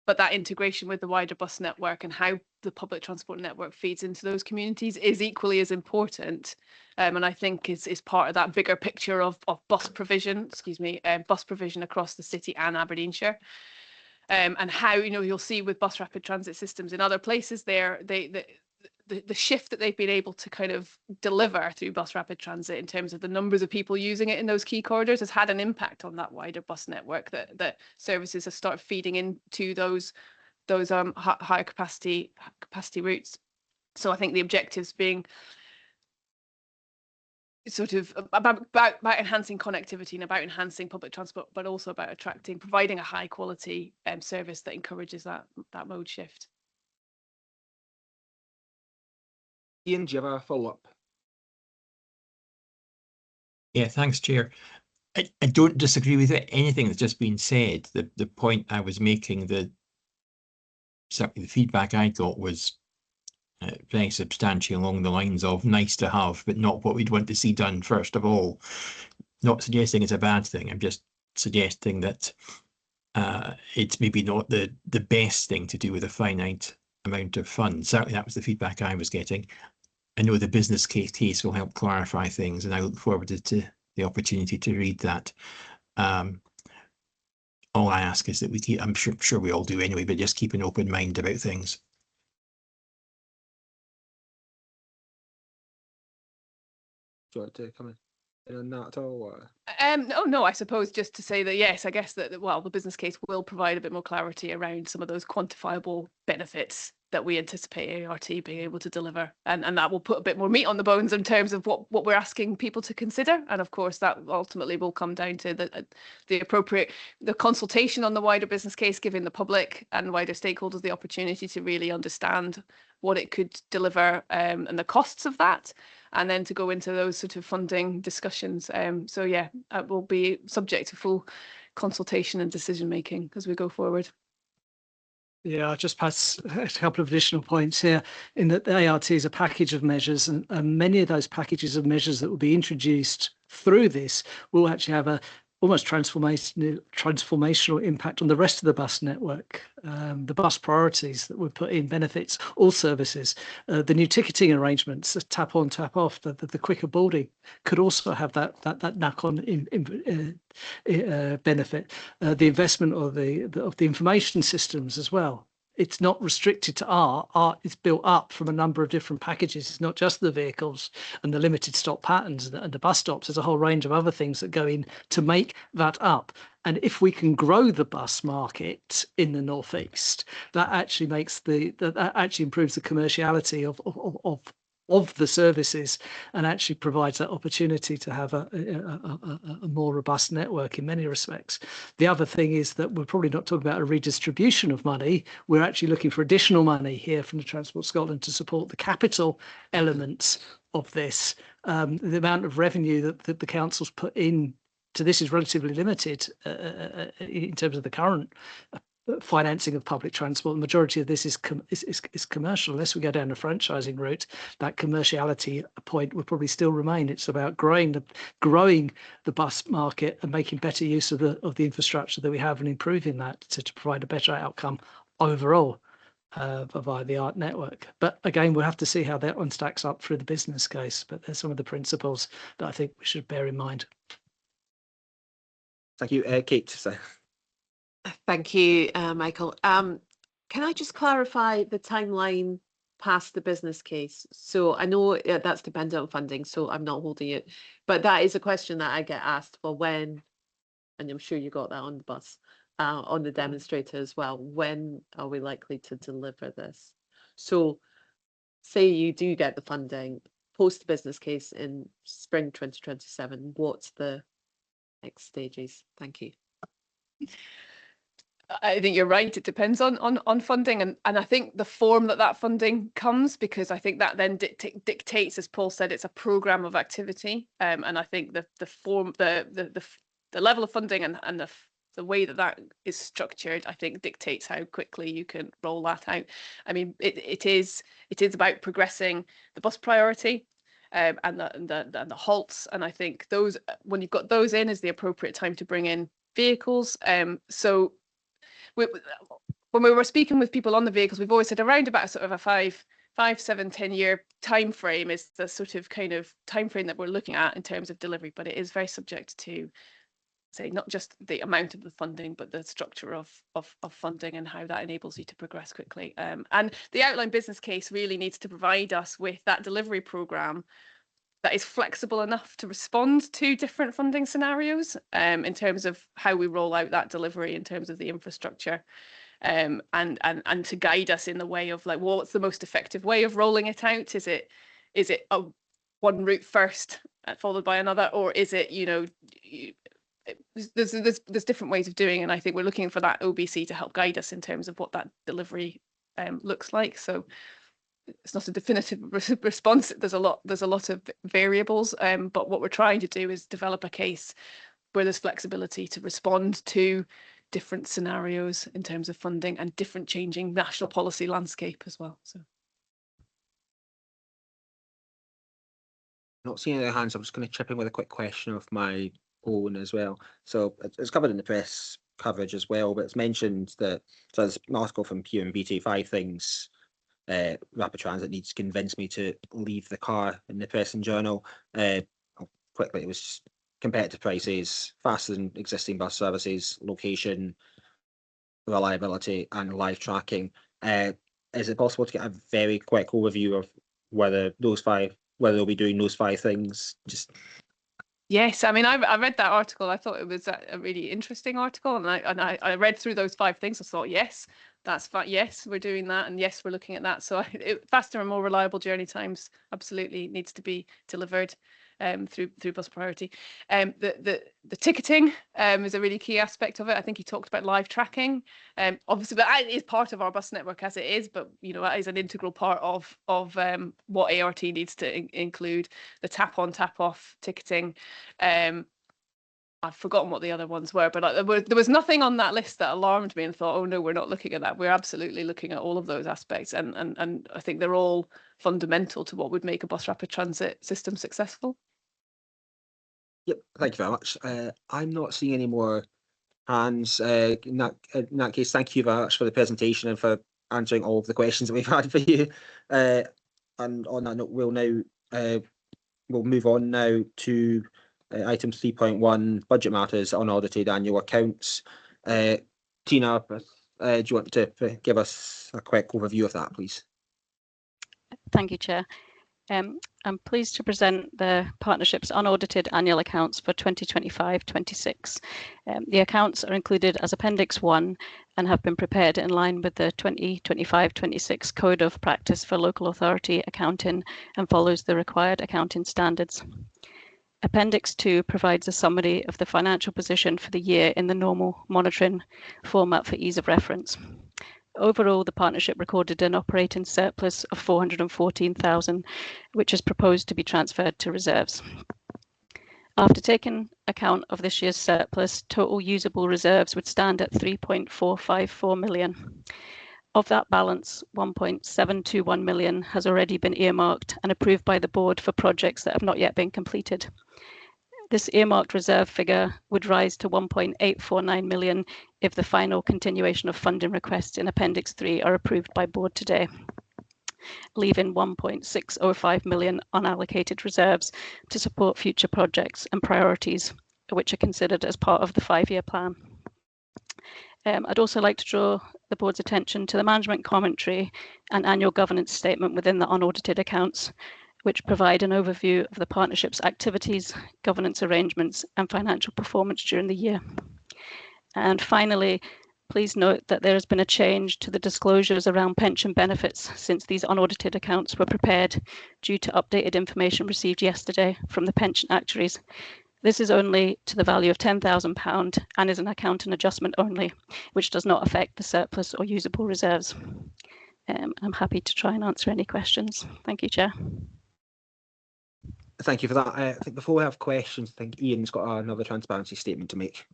but that integration with the wider bus network and how the public transport network feeds into those communities is equally as important, and I think is part of that bigger picture of bus provision, bus provision across the city and Aberdeenshire. And how, you'll see with bus rapid transit systems in other places there, the shift that they've been able to kind of deliver through bus rapid transit in terms of the numbers of people using it in those key corridors has had an impact on that wider bus network, that services have started feeding into those higher capacity routes. So I think the objectives being sort of about enhancing connectivity and about enhancing public transport, but also about providing a high quality service that encourages that mode shift. Ian, do you have a follow-up? Yeah, thanks, Chair. I don't disagree with anything that's just been said. The point I was making, certainly the feedback I got was very substantial along the lines of nice to have, but not what we'd want to see done first of all. Not suggesting it's a bad thing. I'm just suggesting that it's maybe not the best thing to do with a finite amount of funds. Certainly that was the feedback I was getting. I know the business case will help clarify things, and I look forward to the opportunity to read that. All I ask is that we keep, I'm sure we all do anyway, but just keep an open mind about things. Do you want to come in on that at all? Or? No, I suppose just to say that, yes, I guess that, well, the business case will provide a bit more clarity around some of those quantifiable benefits that we anticipate ART being able to deliver, and that will put a bit more meat on the bones in terms of what we're asking people to consider. And of course that ultimately will come down to the consultation on the wider business case, giving the public and wider stakeholders the opportunity to really understand what it could deliver, and the costs of that, and then to go into those sort of funding discussions. So yeah, it will be subject to full consultation and decision making as we go forward. Yeah, I'll just pass a couple of additional points here, in that the ART is a package of measures, and many of those packages of measures that will be introduced through this will actually have a almost transformational impact on the rest of the bus network. The bus priorities that we put in benefits all services. The new ticketing arrangements, the tap on, tap off, the quicker boarding could also have that knock-on benefit. The investment of the information systems as well. It's not restricted to art is built up from a number of different packages. It's not just the vehicles and the limited stop patterns and the bus stops. There's a whole range of other things that go in to make that up. And if we can grow the bus market in the northeast, that actually that actually improves the commerciality of the services, and actually provides that opportunity to have a more robust network in many respects. The other thing is that we're probably not talking about a redistribution of money. We're actually looking for additional money here from the Transport Scotland to support the capital elements of this. The amount of revenue that the council's put in to this is relatively limited in terms of the current financing of public transport. The majority of this is commercial. Unless we go down the franchising route, that commerciality point will probably still remain. It's about growing the bus market and making better use of the infrastructure that we have and improving that to provide a better outcome overall. via the Art Network. But again, we'll have to see how that one stacks up through the business case. But there's some of the principles that I think we should bear in mind. Thank you, Kate. So, Thank you, Michael. Can I just clarify the timeline past the business case? So I know that's dependent on funding, so I'm not holding it, but that is a question that I get asked for when, and I'm sure you got that on the bus, on the demonstrator as well. When are we likely to deliver this? So say you do get the funding post business case in spring 2027, what's the next stages? Thank you. I think you're right. It depends on funding, and I think the form that funding comes, because I think that then dictates, as Paul said, it's a program of activity, and I think the form, the level of funding and the way that is structured, I think dictates how quickly you can roll that out. I mean, it is about progressing the bus priority. And the halts, and I think those, when you've got those in, is the appropriate time to bring in vehicles. So when we were speaking with people on the vehicles, we've always said around about sort of a 5, 7, 10 year time frame is the sort of kind of time frame that we're looking at in terms of delivery, but it is very subject to, say, not just the amount of the funding, but the structure of funding and how that enables you to progress quickly. And the outline business case really needs to provide us with that delivery programme that is flexible enough to respond to different funding scenarios, in terms of how we roll out that delivery, in terms of the infrastructure, and to guide us in the way of, like, well, what's the most effective way of rolling it out? Is it a one route first followed by another, or is it, you know, there's different ways of doing it, and I think we're looking for that OBC to help guide us in terms of what that delivery looks like. So it's not a definitive response. There's a lot of variables, but what we're trying to do is develop a case where there's flexibility to respond to different scenarios in terms of funding and different changing national policy landscape as well. So, not seeing any hands, I'm just going to chip in with a quick question of my own as well. So it's covered in the press coverage as well, but it's mentioned that, so there's an article from PMBT, 5 things rapid transit needs to convince me to leave the car, in the Press and Journal. Quickly, it was competitive prices, faster than existing bus services, location, reliability, and live tracking. Is it possible to get a very quick overview of whether they'll be doing those 5 things? Just yes, I mean, I read that article. I thought it was a really interesting article, and I read through those 5 things. I thought, yes, that's fine. Yes, we're doing that, and yes, we're looking at that. So faster and more reliable journey times absolutely needs to be delivered through bus priority. The ticketing is a really key aspect of it. I think he talked about live tracking. Obviously, that is part of our bus network as it is, but you know, that is an integral part of what ART needs to include. The tap on, tap off ticketing. I've forgotten what the other ones were, but there was nothing on that list that alarmed me and thought, oh no, we're not looking at that. We're absolutely looking at all of those aspects, and I think they're all fundamental to what would make a bus rapid transit system successful. Yep, thank you very much. I'm not seeing any more hands. In that case, thank you very much for the presentation and for answering all of the questions that we've had for you. And on that note, we'll move on now to item 3.1, budget matters, unaudited annual accounts. Tina, do you want to give us a quick overview of that, please? Thank you, Chair. I'm pleased to present the partnership's unaudited annual accounts for 2025-26. The accounts are included as Appendix 1 and have been prepared in line with the 2025-26 Code of Practice for Local Authority Accounting and follows the required accounting standards. Appendix 2 provides a summary of the financial position for the year in the normal monitoring format for ease of reference. Overall, the partnership recorded an operating surplus of 414,000, which is proposed to be transferred to reserves. After taking account of this year's surplus, total usable reserves would stand at 3.454 million. Of that balance, 1.721 million has already been earmarked and approved by the board for projects that have not yet been completed. This earmarked reserve figure would rise to 1.849 million if the final continuation of funding requests in Appendix 3 are approved by Board today, leaving 1.605 million unallocated reserves to support future projects and priorities which are considered as part of the 5-year plan. I'd also like to draw the Board's attention to the management commentary and annual governance statement within the unaudited accounts, which provide an overview of the partnership's activities, governance arrangements, and financial performance during the year. And finally, please note that there has been a change to the disclosures around pension benefits since these unaudited accounts were prepared due to updated information received yesterday from the pension actuaries. This is only to the value of £10,000 and is an accounting adjustment only, which does not affect the surplus or usable reserves. I'm happy to try and answer any questions. Thank you, Chair. Thank you for that. I think before we have questions, I think Ian's got another transparency statement to make.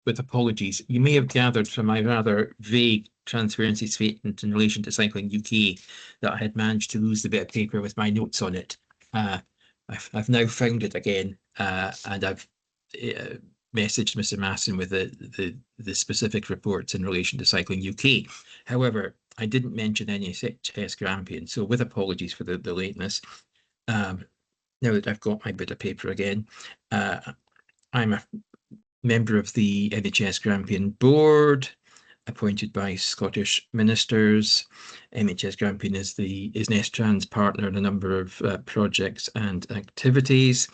With apologies, you may have gathered from my rather vague transparency statement in relation to Cycling UK that I had managed to lose the bit of paper with my notes on it. I've now found it again, and I've messaged Mr. Masson with the specific reports in relation to Cycling UK. However, I didn't mention any NHS Grampian, so with apologies for the lateness. Now that I've got my bit of paper again, I'm a member of the NHS Grampian Board, appointed by Scottish ministers. NHS Grampian is Nestrans partner in a number of projects and activities.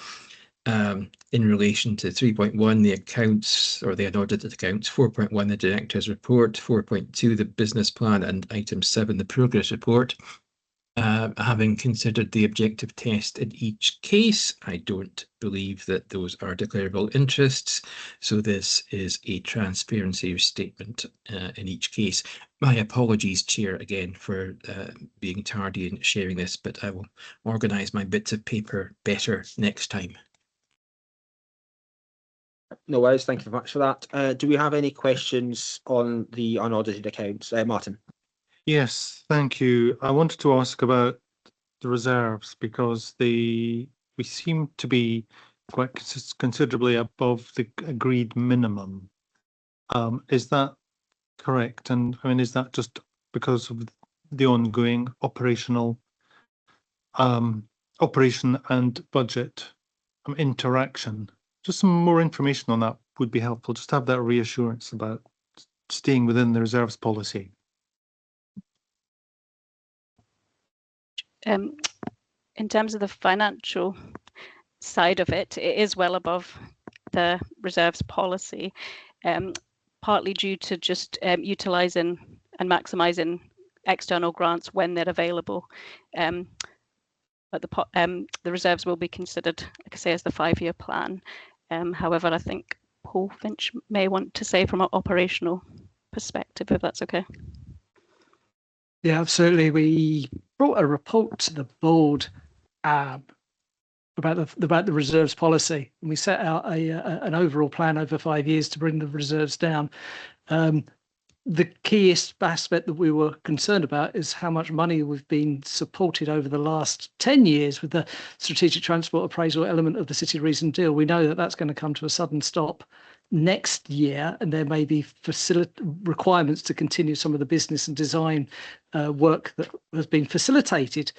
In relation to 3.1, the accounts, or the unaudited accounts, 4.1, the director's report, 4.2, the business plan, and item 7, the progress report. Having considered the objective test in each case, I don't believe that those are declarable interests. So this is a transparency statement in each case. My apologies, Chair, again, for being tardy in sharing this, but I will organise my bits of paper better next time. No worries, thank you very much for that. Do we have any questions on the unaudited accounts? Martin? Yes, thank you. I wanted to ask about the reserves because we seem to be quite considerably above the agreed minimum. Is that correct? And I mean, is that just because of the ongoing operation and budget interaction? Just some more information on that would be helpful. Just have that reassurance about staying within the reserves policy. In terms of the financial side of it, it is well above the reserves policy, partly due to just utilising and maximising external grants when they're available. But the reserves will be considered, like I say, as the 5-year plan. However, I think Paul Finch may want to say from an operational perspective, if that's okay. Yeah, absolutely. We brought a report to the board about the reserves policy, and we set out an overall plan over 5 years to bring the reserves down. The keyest aspect that we were concerned about is how much money we've been supported over the last 10 years with the strategic transport appraisal element of the City Reason deal. We know that that's going to come to a sudden stop next year, and there may be requirements to continue some of the business and design work that has been facilitated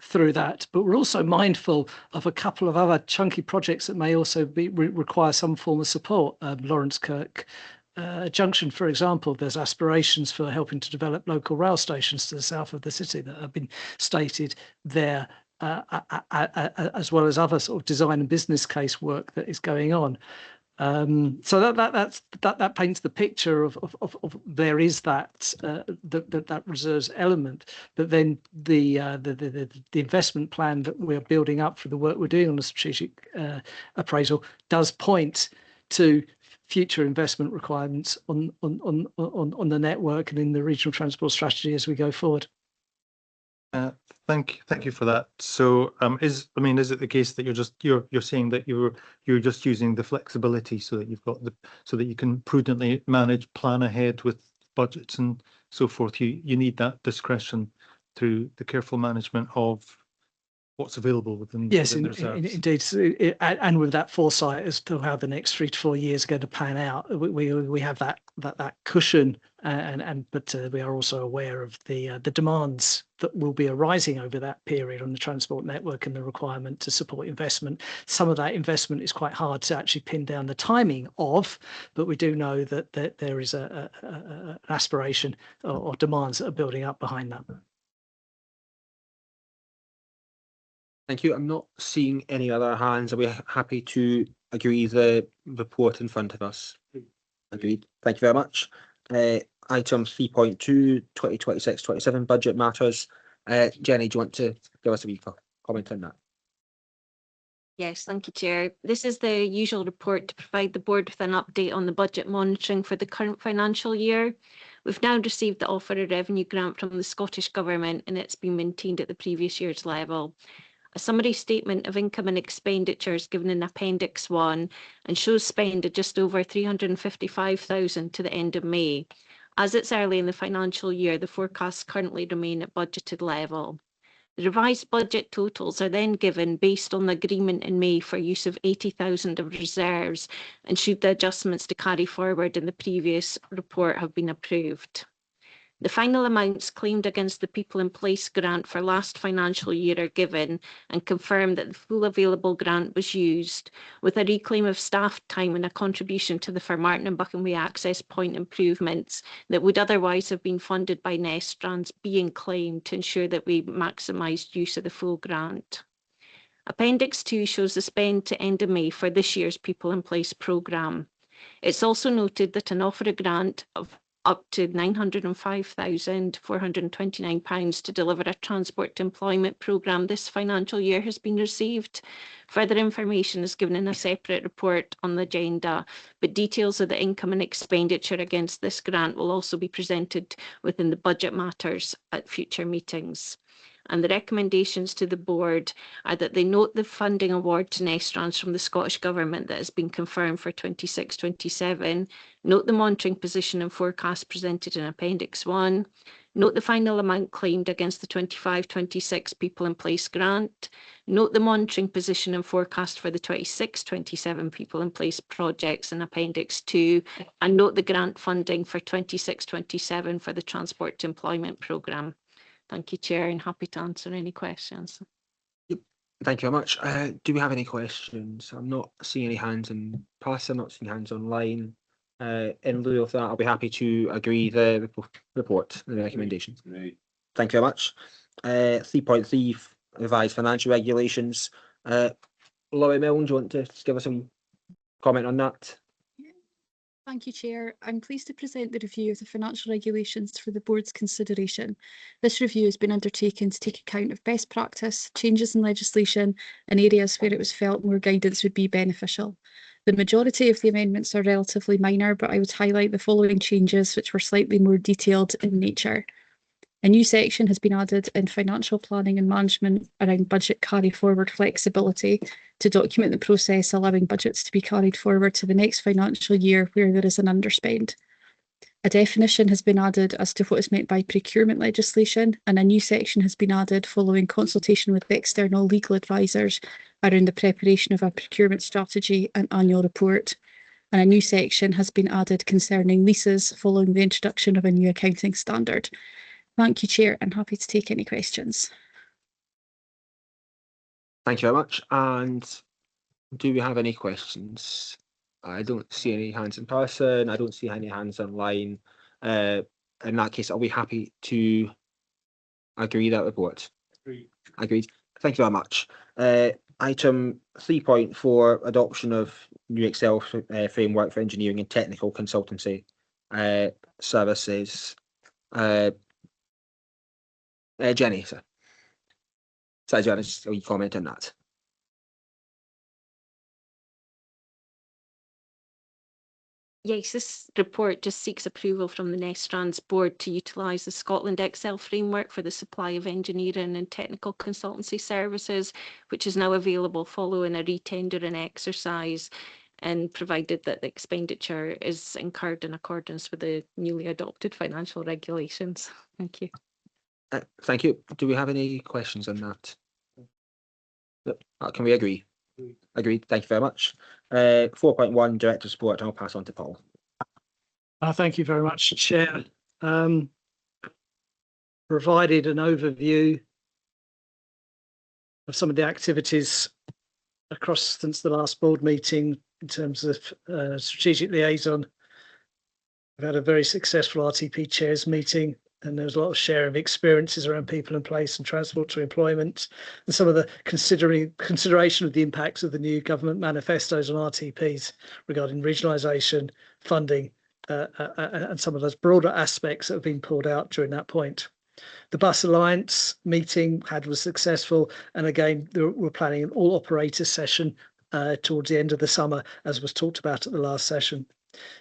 through that. But we're also mindful of a couple of other chunky projects that may also require some form of support. Lawrence Kirk Junction, for example, there's aspirations for helping to develop local rail stations to the south of the city that have been stated there, as well as other sort of design and business case work that is going on. So that paints the picture of there is that reserves element, but then the investment plan that we're building up for the work we're doing on the strategic appraisal does point to future investment requirements on the network and in the regional transport strategy as we go forward. Thank you for that. So, is it the case that you're saying that you're just using the flexibility so that so that you can prudently plan ahead with budgets and so forth? You need that discretion through the careful management of what's available within, Yes, within the reserves. indeed. So and with that foresight as to how the next 3 to 4 years are going to pan out, we have that cushion, but we are also aware of the demands that will be arising over that period on the transport network and the requirement to support investment. Some of that investment is quite hard to actually pin down the timing of, but we do know that there is an aspiration or demands that are building up behind that. Thank you. I'm not seeing any other hands. Are we happy to agree the report in front of us? Agreed. Thank you very much. Item 3.2, 2026-27 budget matters. Jenny, do you want to give us a wee comment on that? Yes, thank you, Chair. This is the usual report to provide the board with an update on the budget monitoring for the current financial year. We've now received the offer of revenue grant from the Scottish Government, and it's been maintained at the previous year's level. A summary statement of income and expenditures given in Appendix 1 and shows spend of just over 355,000 to the end of May. As it's early in the financial year, the forecasts currently remain at budgeted level. The revised budget totals are then given based on the agreement in May for use of 80,000 of reserves, and should the adjustments to carry forward in the previous report have been approved. The final amounts claimed against the People in Place grant for last financial year are given and confirmed that the full available grant was used, with a reclaim of staff time and a contribution to the Fermartin and Buckenway access point improvements that would otherwise have been funded by Nestrans being claimed to ensure that we maximised use of the full grant. Appendix 2 shows the spend to end of May for this year's People in Place programme. It's also noted that an offer of grant of up to £905,429 to deliver a transport to employment programme this financial year has been received. Further information is given in a separate report on the agenda, but details of the income and expenditure against this grant will also be presented within the budget matters at future meetings. And the recommendations to the board are that they note the funding award to Nestrans from the Scottish Government that has been confirmed for 26-27, note the monitoring position and forecast presented in Appendix 1, note the final amount claimed against the 25-26 People in Place grant, note the monitoring position and forecast for the 26-27 People in Place projects in Appendix 2, and note the grant funding for 26-27 for the Transport to Employment programme. Thank you, Chair, and happy to answer any questions. Thank you very much. Do we have any questions? I'm not seeing any hands in person, I'm not seeing hands online. In lieu of that, I'll be happy to agree the report, the recommendations. Right. Thank you very much. 3.3, revised financial regulations. Laurie Milne, do you want to just give us some comment on that? Thank you, Chair. I'm pleased to present the review of the financial regulations for the board's consideration. This review has been undertaken to take account of best practice, changes in legislation, and areas where it was felt more guidance would be beneficial. The majority of the amendments are relatively minor, but I would highlight the following changes, which were slightly more detailed in nature. A new section has been added in financial planning and management around budget carry forward flexibility to document the process allowing budgets to be carried forward to the next financial year where there is an underspend. A definition has been added as to what is meant by procurement legislation, and a new section has been added following consultation with external legal advisors around the preparation of a procurement strategy and annual report. And a new section has been added concerning leases following the introduction of a new accounting standard. Thank you, Chair, and happy to take any questions. Thank you very much. And do we have any questions? I don't see any hands in person. I don't see any hands online. In that case, I'll be happy to agree that report. Agreed. Thank you very much. Item 3.4, adoption of new Excel framework for engineering and technical consultancy services. Jenny, sir. So, Jenny, will you comment on that? Yes, this report just seeks approval from the Nestrans Board to utilise the Scotland Excel framework for the supply of engineering and technical consultancy services, which is now available following a retendering exercise, and provided that the expenditure is incurred in accordance with the newly adopted financial regulations. Thank you. Thank you. Do we have any questions on that? Yep. Can we agree? Agreed. Thank you very much. 4.1 Director Support. I'll pass on to Paul. Thank you very much, Chair. Provided an overview of some of the activities across since the last board meeting in terms of strategic liaison. We've had a very successful RTP chairs meeting, and there was a lot of sharing of experiences around people in place and transport to employment, and some of the consideration of the impacts of the new government manifestos on RTPs regarding regionalisation, funding, and some of those broader aspects that have been pulled out during that point. The Bus Alliance meeting was successful, and again, we're planning an all operator session towards the end of the summer, as was talked about at the last session.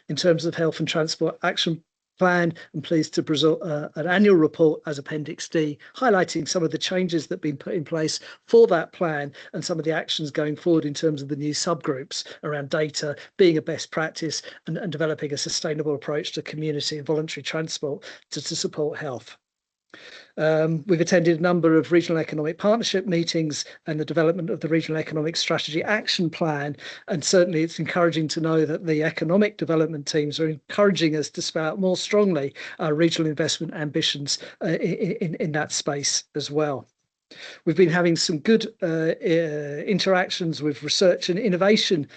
In terms of Health and Transport Action Plan, I'm pleased to present an annual report as Appendix D, highlighting some of the changes that have been put in place for that plan and some of the actions going forward in terms of the new subgroups around data, being a best practice, and developing a sustainable approach to community and voluntary transport to support health. We've attended a number of regional economic partnership meetings and the development of the Regional Economic Strategy Action Plan, and certainly it's encouraging to know that the economic development teams are encouraging us to spell out more strongly our regional investment ambitions in that space as well. We've been having some good interactions with research and innovation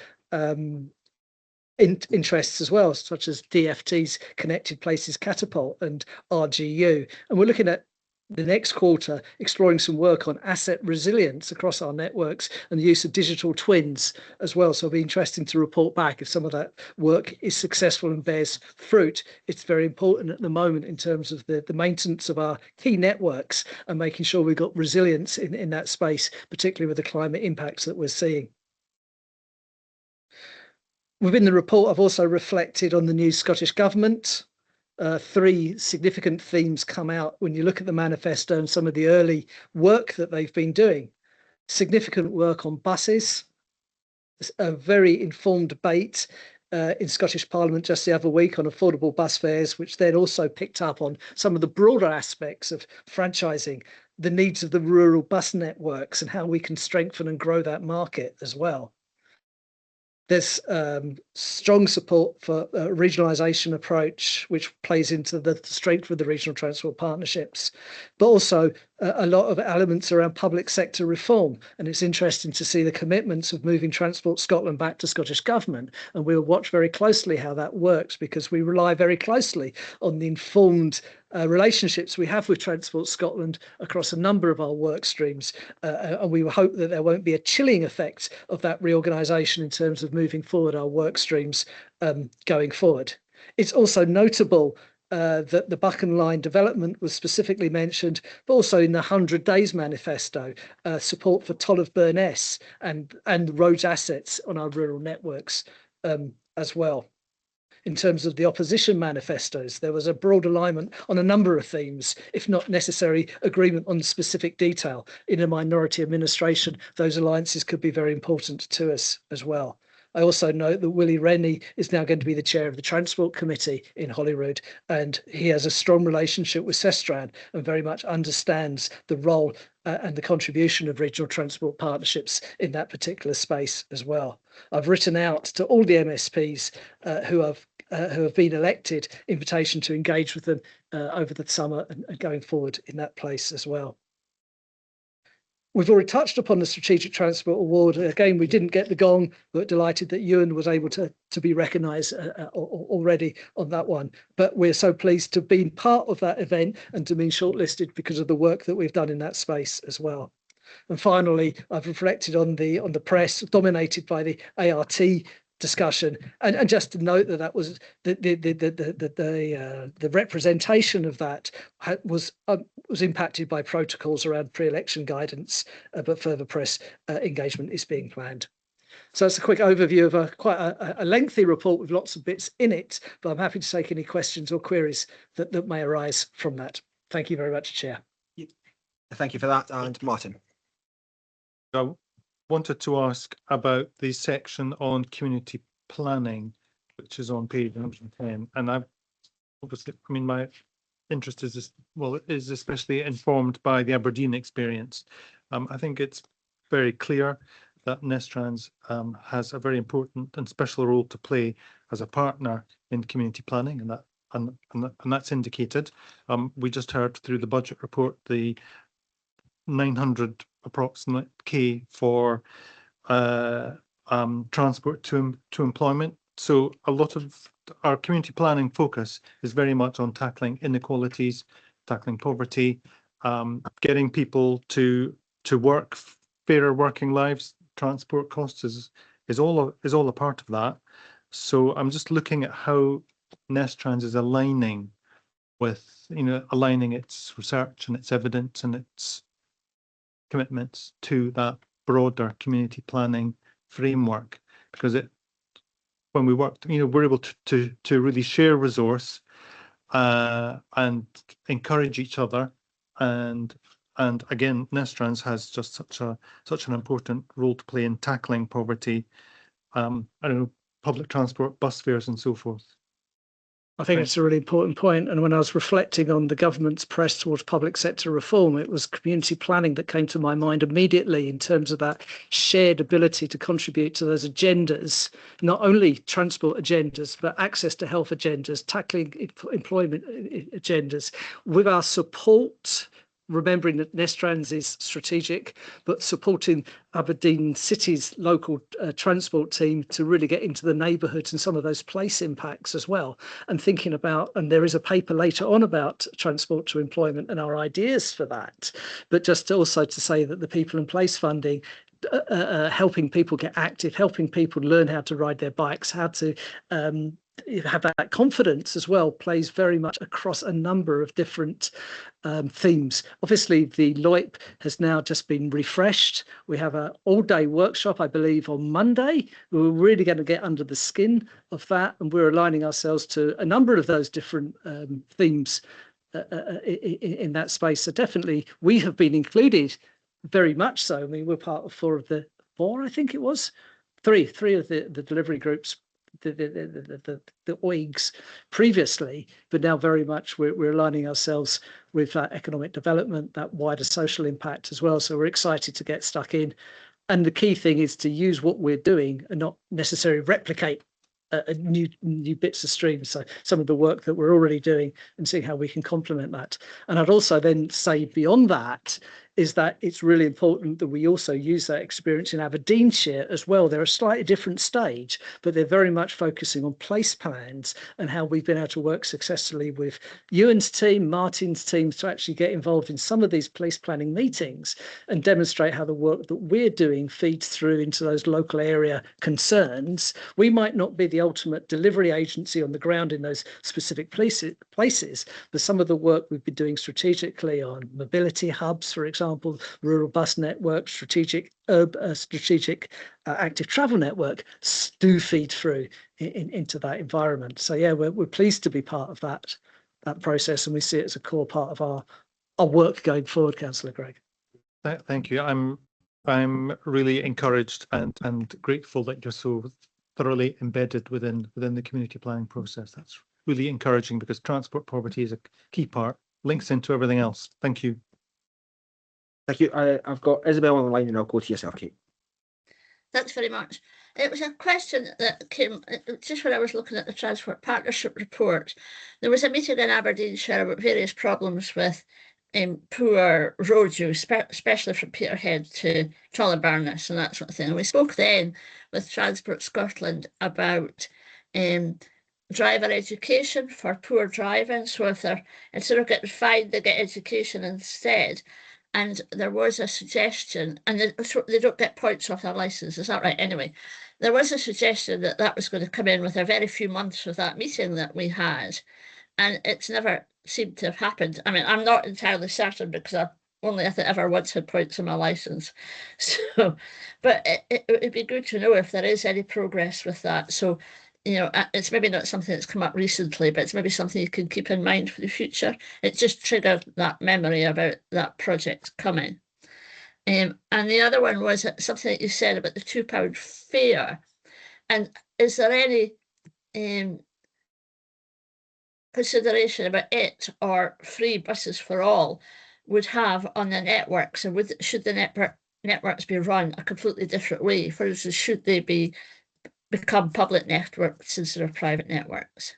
interests as well, such as DFT's Connected Places Catapult and RGU. And we're looking at the next quarter exploring some work on asset resilience across our networks and the use of digital twins as well. So it'll be interesting to report back if some of that work is successful and bears fruit. It's very important at the moment in terms of the maintenance of our key networks and making sure we've got resilience in that space, particularly with the climate impacts that we're seeing. Within the report, I've also reflected on the new Scottish Government. 3 significant themes come out when you look at the manifesto and some of the early work that they've been doing. Significant work on buses, a very informed debate in Scottish Parliament just the other week on affordable bus fares, which then also picked up on some of the broader aspects of franchising, the needs of the rural bus networks and how we can strengthen and grow that market as well. There's strong support for a regionalisation approach, which plays into the strength of the regional transport partnerships, but also a lot of elements around public sector reform. And it's interesting to see the commitments of moving Transport Scotland back to Scottish Government. And we'll watch very closely how that works, because we rely very closely on the informed relationships we have with Transport Scotland across a number of our work streams, and we hope that there won't be a chilling effect of that reorganisation in terms of moving forward our work streams going forward. It's also notable that the Buchan Line development was specifically mentioned, but also in the 100 Days manifesto, support for Tull of Burness and roads assets on our rural networks as well. In terms of the opposition manifestos, there was a broad alignment on a number of themes, if not necessary agreement on specific detail. In a minority administration, those alliances could be very important to us as well. I also note that Willie Rennie is now going to be the chair of the Transport Committee in Holyrood, and he has a strong relationship with Nestrans and very much understands the role and the contribution of regional transport partnerships in that particular space as well. I've written out to all the MSPs who have been elected invitation to engage with them over the summer and going forward in that place as well. We've already touched upon the Strategic Transport Award. Again, we didn't get the gong, but delighted that Ewan was able to be recognised already on that one. But we're so pleased to have been part of that event and to be shortlisted because of the work that we've done in that space as well. And finally, I've reflected on the press dominated by the ART discussion, and just to note that was the representation of that was impacted by protocols around pre-election guidance, but further press engagement is being planned. So that's a quick overview of quite a lengthy report with lots of bits in it, but I'm happy to take any questions or queries that may arise from that. Thank you very much, Chair. Thank you for that. And Martin. I wanted to ask about the section on community planning, which is on page 110. And I've obviously, I mean, my interest is especially informed by the Aberdeen experience. I think it's very clear that Nestrans has a very important and special role to play as a partner in community planning, and that's indicated. We just heard through the budget report the 900 approximate K for transport to employment. So a lot of our community planning focus is very much on tackling inequalities, tackling poverty, getting people to work fairer working lives. Transport costs is all a part of that. So I'm just looking at how Nestrans is aligning its research and its evidence and its commitments to that broader community planning framework, because when we worked, we're able to really share resource and encourage each other, and again, Nestrans has just such an important role to play in tackling poverty. I don't know, public transport, bus fares, and so forth. I think it's a really important point. And when I was reflecting on the government's press towards public sector reform, it was community planning that came to my mind immediately in terms of that shared ability to contribute to those agendas, not only transport agendas, but access to health agendas, tackling employment agendas, with our support, remembering that Nestrans is strategic, but supporting Aberdeen City's local transport team to really get into the neighbourhoods and some of those place impacts as well. And thinking about, and there is a paper later on about transport to employment and our ideas for that, but just also to say that the people and place funding, helping people get active, helping people learn how to ride their bikes, how to have that confidence as well, plays very much across a number of different themes. Obviously, the LOIP has now just been refreshed. We have an all-day workshop, I believe, on Monday. We're really going to get under the skin of that, and we're aligning ourselves to a number of those different themes in that space. So definitely, we have been included very much so. I mean, we're part of four, I think it was, three of the delivery groups, the OIGs previously, but now very much we're aligning ourselves with economic development, that wider social impact as well. So we're excited to get stuck in. And the key thing is to use what we're doing and not necessarily replicate new bits of streams. So some of the work that we're already doing and seeing how we can complement that. And I'd also then say beyond that is that it's really important that we also use that experience in Aberdeenshire as well. They're a slightly different stage, but they're very much focusing on place plans and how we've been able to work successfully with Ewan's team, Martin's teams, to actually get involved in some of these place planning meetings and demonstrate how the work that we're doing feeds through into those local area concerns. We might not be the ultimate delivery agency on the ground in those specific places, but some of the work we've been doing strategically on mobility hubs, for example, rural bus network, strategic active travel network, do feed through into that environment. So yeah, we're pleased to be part of that process, and we see it as a core part of our work going forward, Councillor Gregg. Thank you. I'm really encouraged and grateful that you're so thoroughly embedded within the community planning process. That's really encouraging, because transport poverty is a key part, links into everything else. Thank you. Thank you. I've got Isabel on the line, and I'll go to yourself, Kate. Thanks very much. It was a question that came just when I was looking at the Transport Partnership report. There was a meeting in Aberdeenshire about various problems with poor road use, especially from Peterhead to Tulliburness and that sort of thing. And we spoke then with Transport Scotland about driver education for poor driving. So if they're, instead of getting fined, they get education instead. And there was a suggestion, and they don't get points off their licence, is that right? Anyway, there was a suggestion that that was going to come in with a very few months of that meeting that we had, and it's never seemed to have happened. I mean, I'm not entirely certain, because I've only, I think, ever once had points on my licence. So, but it would be good to know if there is any progress with that. So, you know, it's maybe not something that's come up recently, but it's maybe something you can keep in mind for the future. It just triggered that memory about that project coming. And the other one was something that you said about the £2 fare. And is there any consideration about it or free buses for all would have on the networks, and should the networks be run a completely different way? For instance, should they become public networks instead of private networks?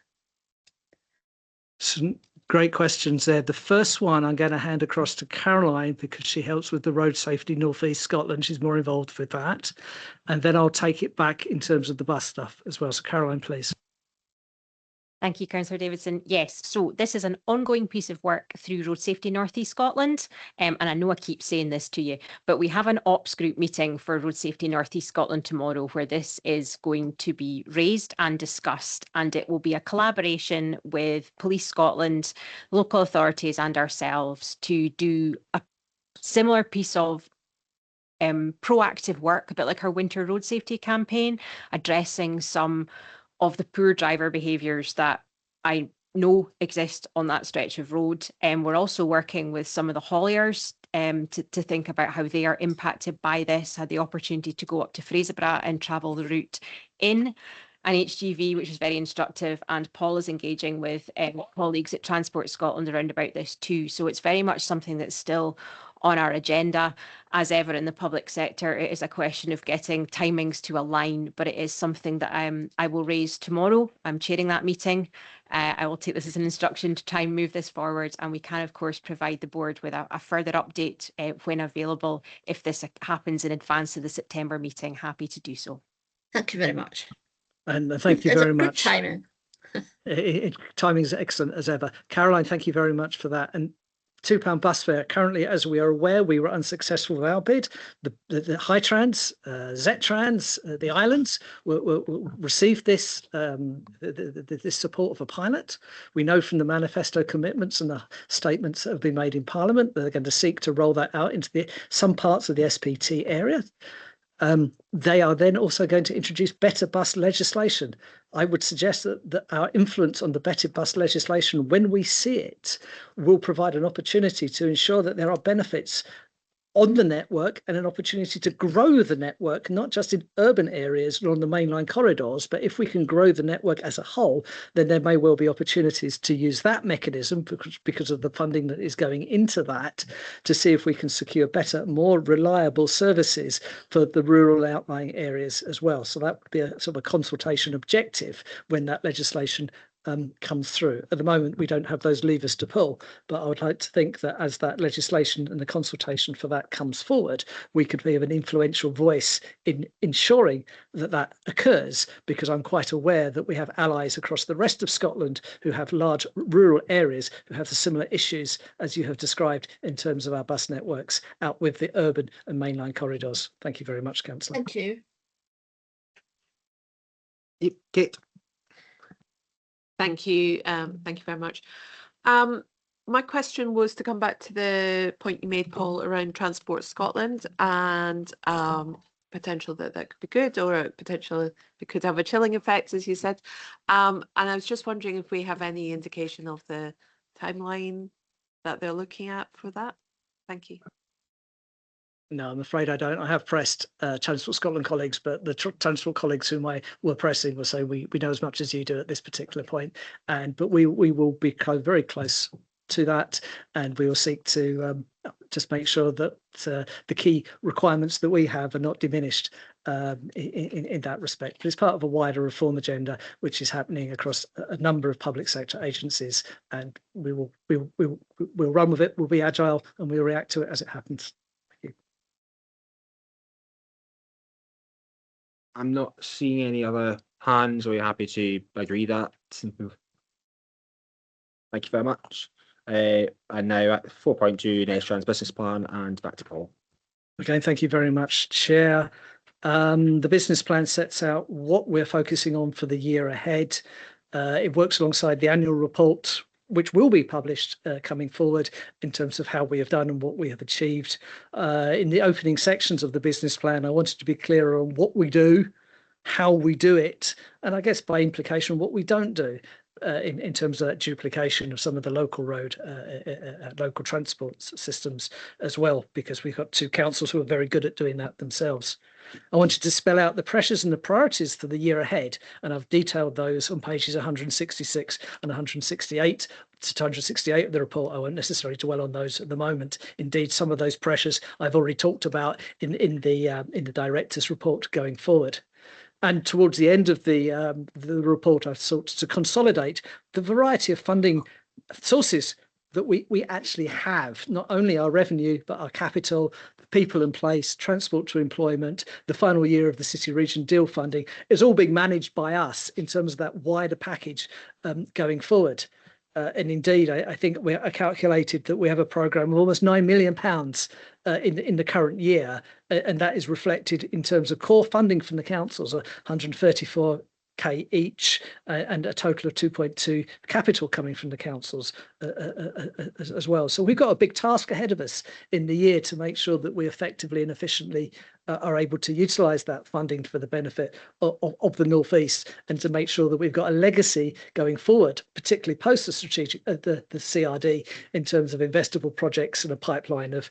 Some great questions there. The first one I'm going to hand across to Caroline because she helps with the road safety North East Scotland. She's more involved with that. And then I'll take it back in terms of the bus stuff as well. So Caroline, please. Thank you, Councillor Davidson. Yes, so this is an ongoing piece of work through Road Safety North East Scotland. And I know I keep saying this to you, but we have an ops group meeting for Road Safety North East Scotland tomorrow where this is going to be raised and discussed. And it will be a collaboration with Police Scotland, local authorities and ourselves to do a similar piece of proactive work, a bit like our winter road safety campaign, addressing some of the poor driver behaviours that I know exist on that stretch of road. And we're also working with some of the hauliers to think about how they are impacted by this. Had the opportunity to go up to Fraserburgh and travel the route in an HGV, which is very instructive. And Paul is engaging with colleagues at Transport Scotland around about this too. So it's very much something that's still on our agenda. As ever in the public sector, it is a question of getting timings to align, but it is something that I will raise tomorrow. I'm chairing that meeting. I will take this as an instruction to try and move this forward, and we can of course provide the board with a further update when available. If this happens in advance of the September meeting, happy to do so. Thank you very much. And thank you very much. Timing. Timing is excellent as ever. Caroline, thank you very much for that. And £2 bus fare. Currently, as we are aware, we were unsuccessful with our bid. The High Trans, Z-Trans, the islands will receive this this support of a pilot. We know from the manifesto commitments and the statements that have been made in Parliament that they're going to seek to roll that out into some parts of the SPT area. They are then also going to introduce better bus legislation. I would suggest that our influence on the better bus legislation, when we see it, will provide an opportunity to ensure that there are benefits on the network and an opportunity to grow the network, not just in urban areas or on the mainline corridors, but if we can grow the network as a whole, then there may well be opportunities to use that mechanism because of the funding that is going into that to see if we can secure better, more reliable services for the rural outlying areas as well. So that would be a sort of a consultation objective when that legislation comes through. At the moment, we don't have those levers to pull, but I would like to think that as that legislation and the consultation for that comes forward, we could be of an influential voice in ensuring that that occurs, because I'm quite aware that we have allies across the rest of Scotland who have large rural areas who have the similar issues as you have described in terms of our bus networks out with the urban and mainline corridors. Thank you very much, Councillor. Thank you. Kate. Thank you. Thank you very much. My question was to come back to the point you made, Paul, around Transport Scotland and potential that could be good, or potential it could have a chilling effect, as you said. And I was just wondering if we have any indication of the timeline that they're looking at for that. Thank you. No, I'm afraid I don't. I have pressed Transport Scotland colleagues, but the Transport colleagues whom I were pressing will say we know as much as you do at this particular point. But we will be very close to that, and we will seek to just make sure that the key requirements that we have are not diminished in that respect. But it's part of a wider reform agenda which is happening across a number of public sector agencies, and we'll run with it. We'll be agile and we'll react to it as it happens. I'm not seeing any other hands. Are you happy to agree that? Thank you very much. And now at 4.2, Nestrans business plan, and back to Paul. Again, thank you very much, Chair. The business plan sets out what we're focusing on for the year ahead. It works alongside the annual report, which will be published coming forward in terms of how we have done and what we have achieved. In the opening sections of the business plan, I wanted to be clearer on what we do, how we do it, and I guess by implication what we don't do in terms of that duplication of some of the local local transport systems as well, because we've got two councils who are very good at doing that themselves. I wanted to spell out the pressures and the priorities for the year ahead, and I've detailed those on pages 166 and 168 to 268 of the report. I won't necessarily dwell on those at the moment. Indeed, some of those pressures I've already talked about in the director's report going forward. And towards the end of the report, I've sought to consolidate the variety of funding sources that we actually have, not only our revenue, but our capital, the people in place, transport to employment, the final year of the city region deal funding is all being managed by us in terms of that wider package going forward. And indeed, I think I calculated that we have a programme of almost £9 million in the current year, and that is reflected in terms of core funding from the councils, 134k each, and a total of 2.2 capital coming from the councils as well. So we've got a big task ahead of us in the year to make sure that we effectively and efficiently are able to utilise that funding for the benefit of the North East, and to make sure that we've got a legacy going forward, particularly post the strategic the CRD, in terms of investable projects and a pipeline of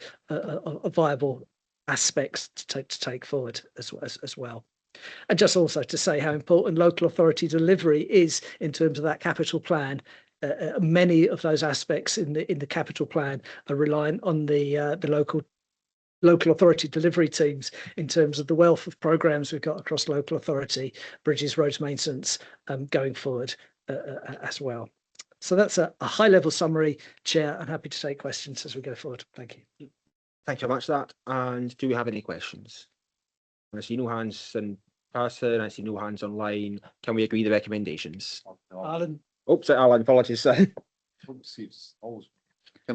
viable aspects to take forward as well. And just also to say how important local authority delivery is in terms of that capital plan. Many of those aspects in the capital plan are reliant on the local authority delivery teams in terms of the wealth of programmes we've got across local authority, bridges, roads maintenance going forward as well. So that's a high level summary, Chair. I'm happy to take questions as we go forward. Thank you. Thank you very much for that. And do we have any questions? I see no hands in person. I see no hands online. Can we agree the recommendations? Alan. Oh, sorry, Alan, apologies. I can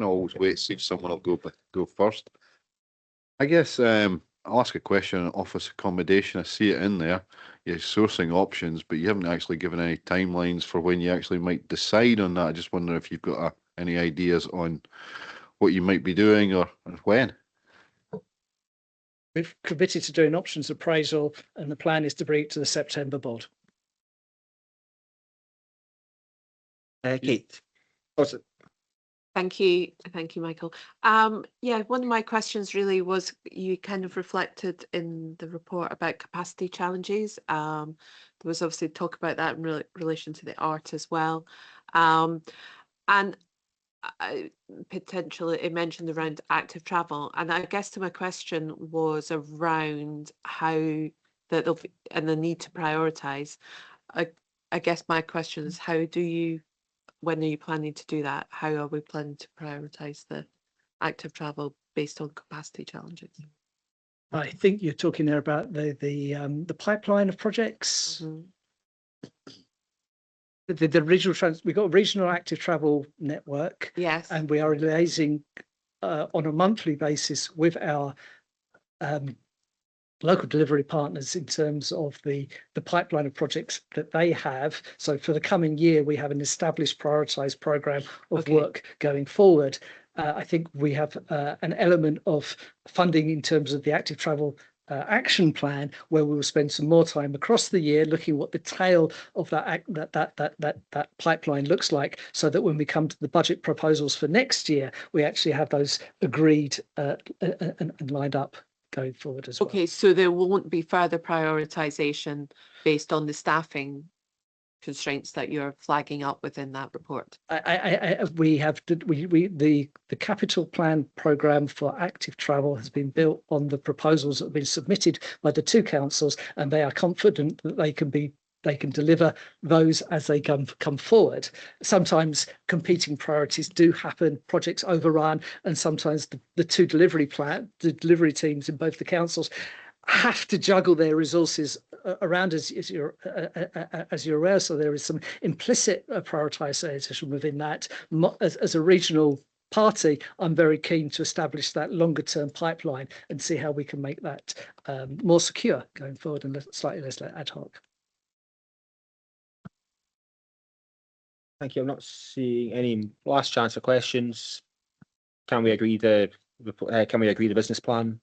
always wait to see if someone will go first. I guess I'll ask a question on office accommodation. I see it in there. You're sourcing options, but you haven't actually given any timelines for when you actually might decide on that. I just wonder if you've got any ideas on what you might be doing or when. We've committed to doing options appraisal, and the plan is to bring it to the September board. Kate. Thank you, Michael. Yeah, one of my questions really was, you kind of reflected in the report about capacity challenges. There was obviously talk about that in relation to the art as well, and potentially it mentioned around active travel, and I guess to my question was around how that there'll be, and the need to prioritise. I guess my question is, when are you planning to do that? How are we planning to prioritise the active travel based on capacity challenges? I think you're talking there about the pipeline of projects. Mm-hmm. The regional we've got a regional active travel network. Yes. And we are liaising on a monthly basis with our local delivery partners in terms of the pipeline of projects that they have. So for the coming year, we have an established prioritised programme of work going forward. I think we have an element of funding in terms of the active travel action plan, where we will spend some more time across the year looking what the tail of that pipeline looks like, so that when we come to the budget proposals for next year, we actually have those agreed and lined up going forward as well. Okay, so there won't be further prioritisation based on the staffing constraints that you're flagging up within that report? The capital plan programme for active travel has been built on the proposals that have been submitted by the two councils, and they are confident that they can deliver those as they come forward. Sometimes competing priorities do happen, projects overrun, and sometimes the two delivery teams in both the councils have to juggle their resources around, as you're aware. So there is some implicit prioritisation within that. As a regional party, I'm very keen to establish that longer term pipeline and see how we can make that more secure going forward and slightly less ad hoc. Thank you. I'm not seeing any last chance for questions. Can we agree the business plan?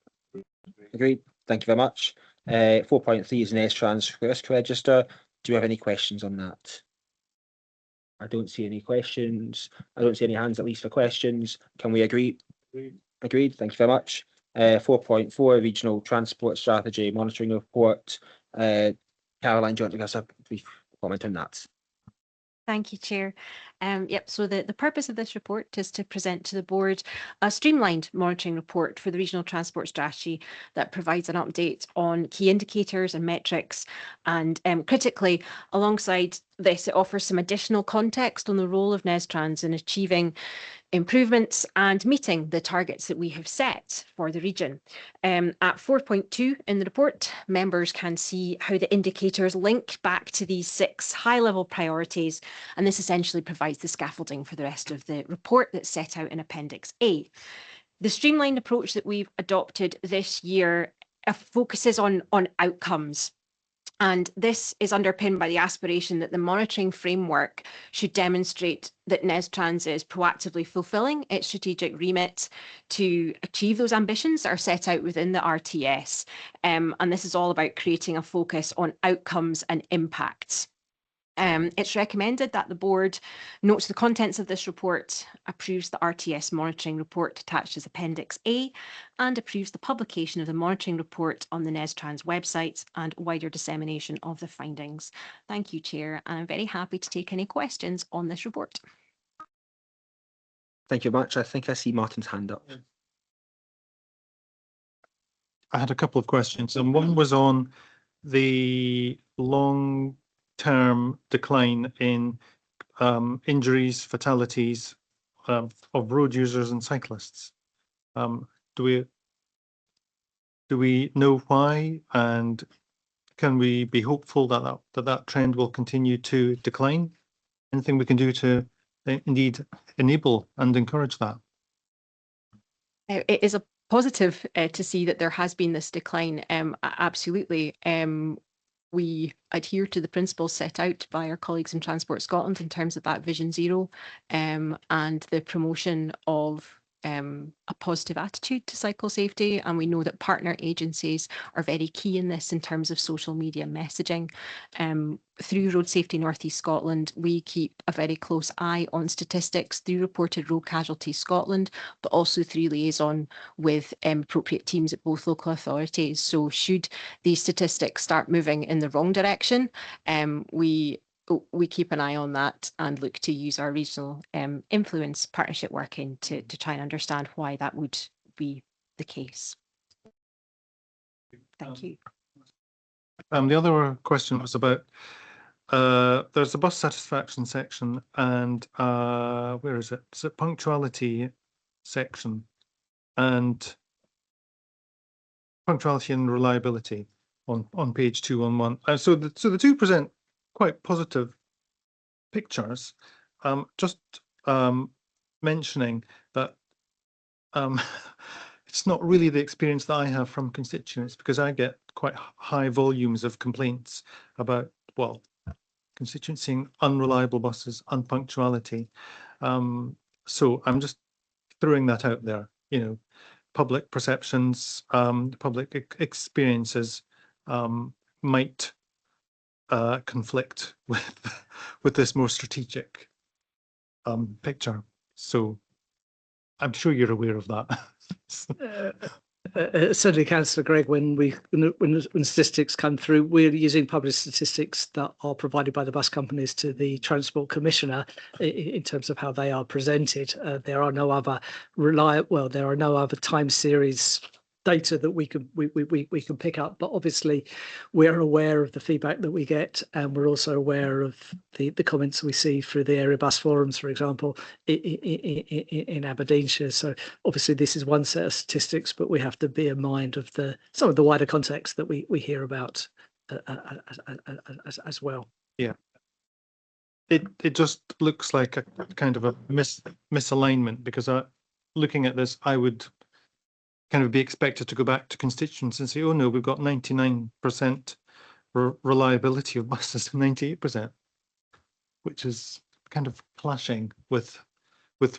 Agreed. Thank you very much. 4.3 is Nestrans risk register. Do you have any questions on that? I don't see any questions. I don't see any hands, at least, for questions. Can we agree? Agreed. Thank you very much. 4.4 Regional Transport Strategy Monitoring Report. Caroline, do you want to give us a brief comment on that? Thank you, Chair. Yep, so the purpose of this report is to present to the board a streamlined monitoring report for the regional transport strategy that provides an update on key indicators and metrics. And critically, alongside this, it offers some additional context on the role of Nestrans in achieving improvements and meeting the targets that we have set for the region. At 4.2 in the report, members can see how the indicators link back to these 6 high-level priorities, and this essentially provides the scaffolding for the rest of the report that's set out in Appendix A. The streamlined approach that we've adopted this year focuses on outcomes. And this is underpinned by the aspiration that the monitoring framework should demonstrate that Nestrans is proactively fulfilling its strategic remit to achieve those ambitions that are set out within the RTS. And this is all about creating a focus on outcomes and impacts. It's recommended that the board notes the contents of this report, approves the RTS monitoring report attached as Appendix A, and approves the publication of the monitoring report on the Nestrans website and wider dissemination of the findings. Thank you, Chair, and I'm very happy to take any questions on this report. Thank you much. I think I see Martin's hand up. I had a couple of questions, and one was on the long-term decline in injuries, fatalities of road users and cyclists. Do we know why, and can we be hopeful that that trend will continue to decline? Anything we can do to indeed enable and encourage that? It is a positive to see that there has been this decline. Absolutely. We adhere to the principles set out by our colleagues in Transport Scotland in terms of that Vision Zero and the promotion of a positive attitude to cycle safety. And we know that partner agencies are very key in this in terms of social media messaging. Through Road Safety North East Scotland, we keep a very close eye on statistics through Reported Road Casualties Scotland, but also through liaison with appropriate teams at both local authorities. So should these statistics start moving in the wrong direction, we keep an eye on that and look to use our regional influence partnership working to try and understand why that would be the case. Thank you. The other question was about there's a bus satisfaction section and where is it? It's a punctuality section and punctuality and reliability on page 211. So the two present quite positive pictures. Just mentioning that it's not really the experience that I have from constituents, because I get quite high volumes of complaints about, well, constituents seeing unreliable buses, unpunctuality. So I'm just throwing that out there, you know, public perceptions, public experiences might conflict with this more strategic picture. So I'm sure you're aware of that. Certainly, Councillor Gregg, when statistics come through, we're using published statistics that are provided by the bus companies to the Transport Commissioner in terms of how they are presented. There are no other time series data that we can pick up, but obviously we're aware of the feedback that we get, and we're also aware of the comments we see through the area bus forums, for example, in Aberdeenshire. So obviously this is one set of statistics, but we have to be in mind of some of the wider context that we hear about as well. Yeah, it just looks like a kind of a misalignment, because looking at this, I would kind of be expected to go back to constituents and say, oh no, we've got 99% reliability of buses and 98%, which is kind of clashing with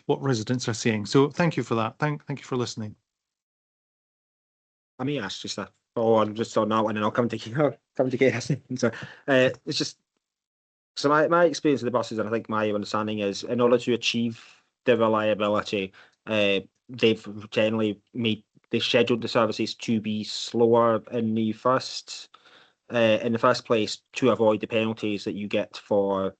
what residents are saying. So thank you for that. Thank you for listening. I mean, ask just a follow on just on that one, and I'll come to Kate. So it's just, so my experience of the buses, and I think my understanding is, in order to achieve the reliability, they've generally made they scheduled the services to be slower in the first place to avoid the penalties that you get for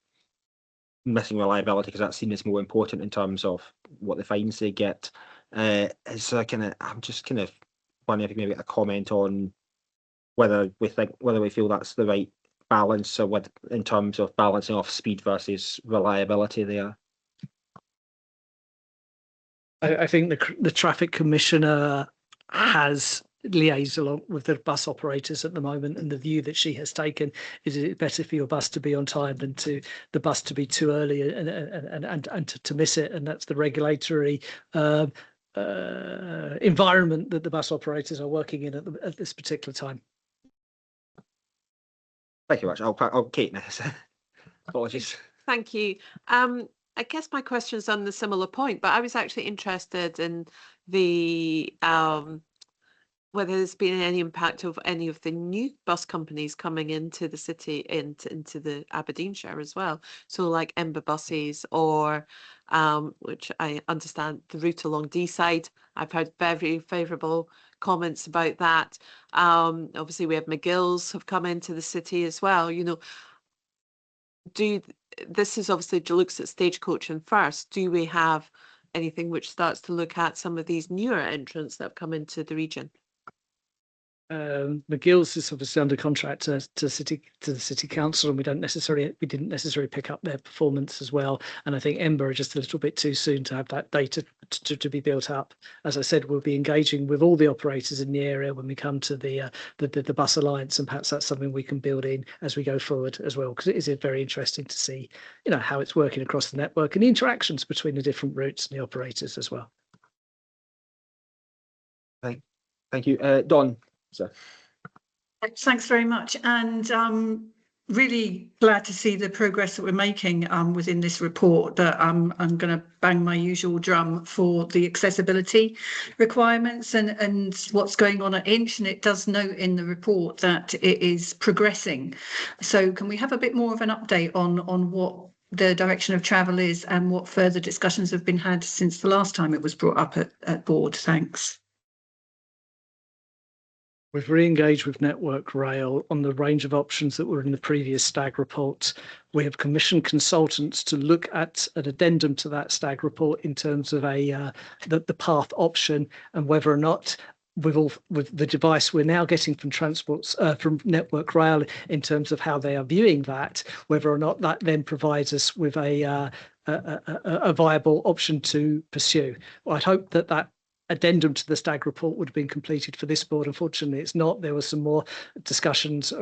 missing reliability, because that's seen as more important in terms of what the fines they get. So I'm just kind of wondering if you maybe get a comment on whether we feel that's the right balance, so what in terms of balancing off speed versus reliability there. I think the traffic commissioner has liaised along with the bus operators at the moment, and the view that she has taken is it better for your bus to be on time than the bus to be too early and to miss it, and that's the regulatory environment that the bus operators are working in at this particular time. Thank you much. I'll Kate now. Apologies. Thank you. I guess my question is on the similar point, but I was actually interested in the whether there's been any impact of any of the new bus companies coming into the city, into the Aberdeenshire as well. So like Ember buses, or which I understand the route along Deeside. I've heard very favourable comments about that. Obviously we have McGill's have come into the city as well. You know, this is obviously looks at Stagecoach and First. Do we have anything which starts to look at some of these newer entrants that have come into the region? McGill's is obviously under contract to the city council, and we didn't necessarily pick up their performance as well. And I think Ember are just a little bit too soon to have that data to be built up. As I said, we'll be engaging with all the operators in the area when we come to the bus alliance, and perhaps that's something we can build in as we go forward as well, because it is very interesting to see, you know, how it's working across the network and the interactions between the different routes and the operators as well. Thank you, Don. So. Thanks very much, and really glad to see the progress that we're making within this report. That I'm going to bang my usual drum for the accessibility requirements and what's going on at Inch, and it does note in the report that it is progressing. So can we have a bit more of an update on what the direction of travel is and what further discussions have been had since the last time it was brought up at board? Thanks. We've re-engaged with Network Rail on the range of options that were in the previous STAG report. We have commissioned consultants to look at an addendum to that STAG report in terms of the path option, and whether or not with the device we're now getting from Network Rail in terms of how they are viewing that, whether or not that then provides us with a viable option to pursue. Well, I'd hope that addendum to the STAG report would have been completed for this board. Unfortunately, it's not. There were some more discussions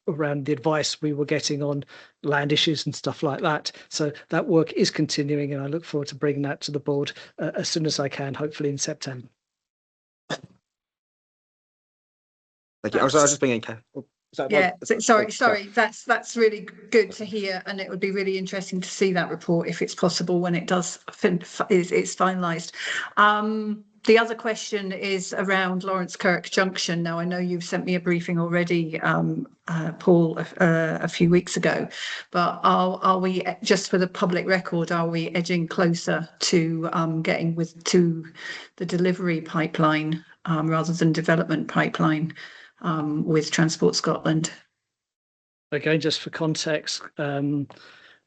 around the advice we were getting on land issues and stuff like that. So that work is continuing, and I look forward to bringing that to the board as soon as I can, hopefully in September. Thank you. I was just bringing. Yeah, sorry. That's really good to hear, and it would be really interesting to see that report if it's possible when it does it's finalised. The other question is around Lawrence Kirk Junction. Now, I know you've sent me a briefing already, Paul, a few weeks ago, but are we, just for the public record, are we edging closer to getting to the delivery pipeline rather than development pipeline with Transport Scotland? Again, just for context,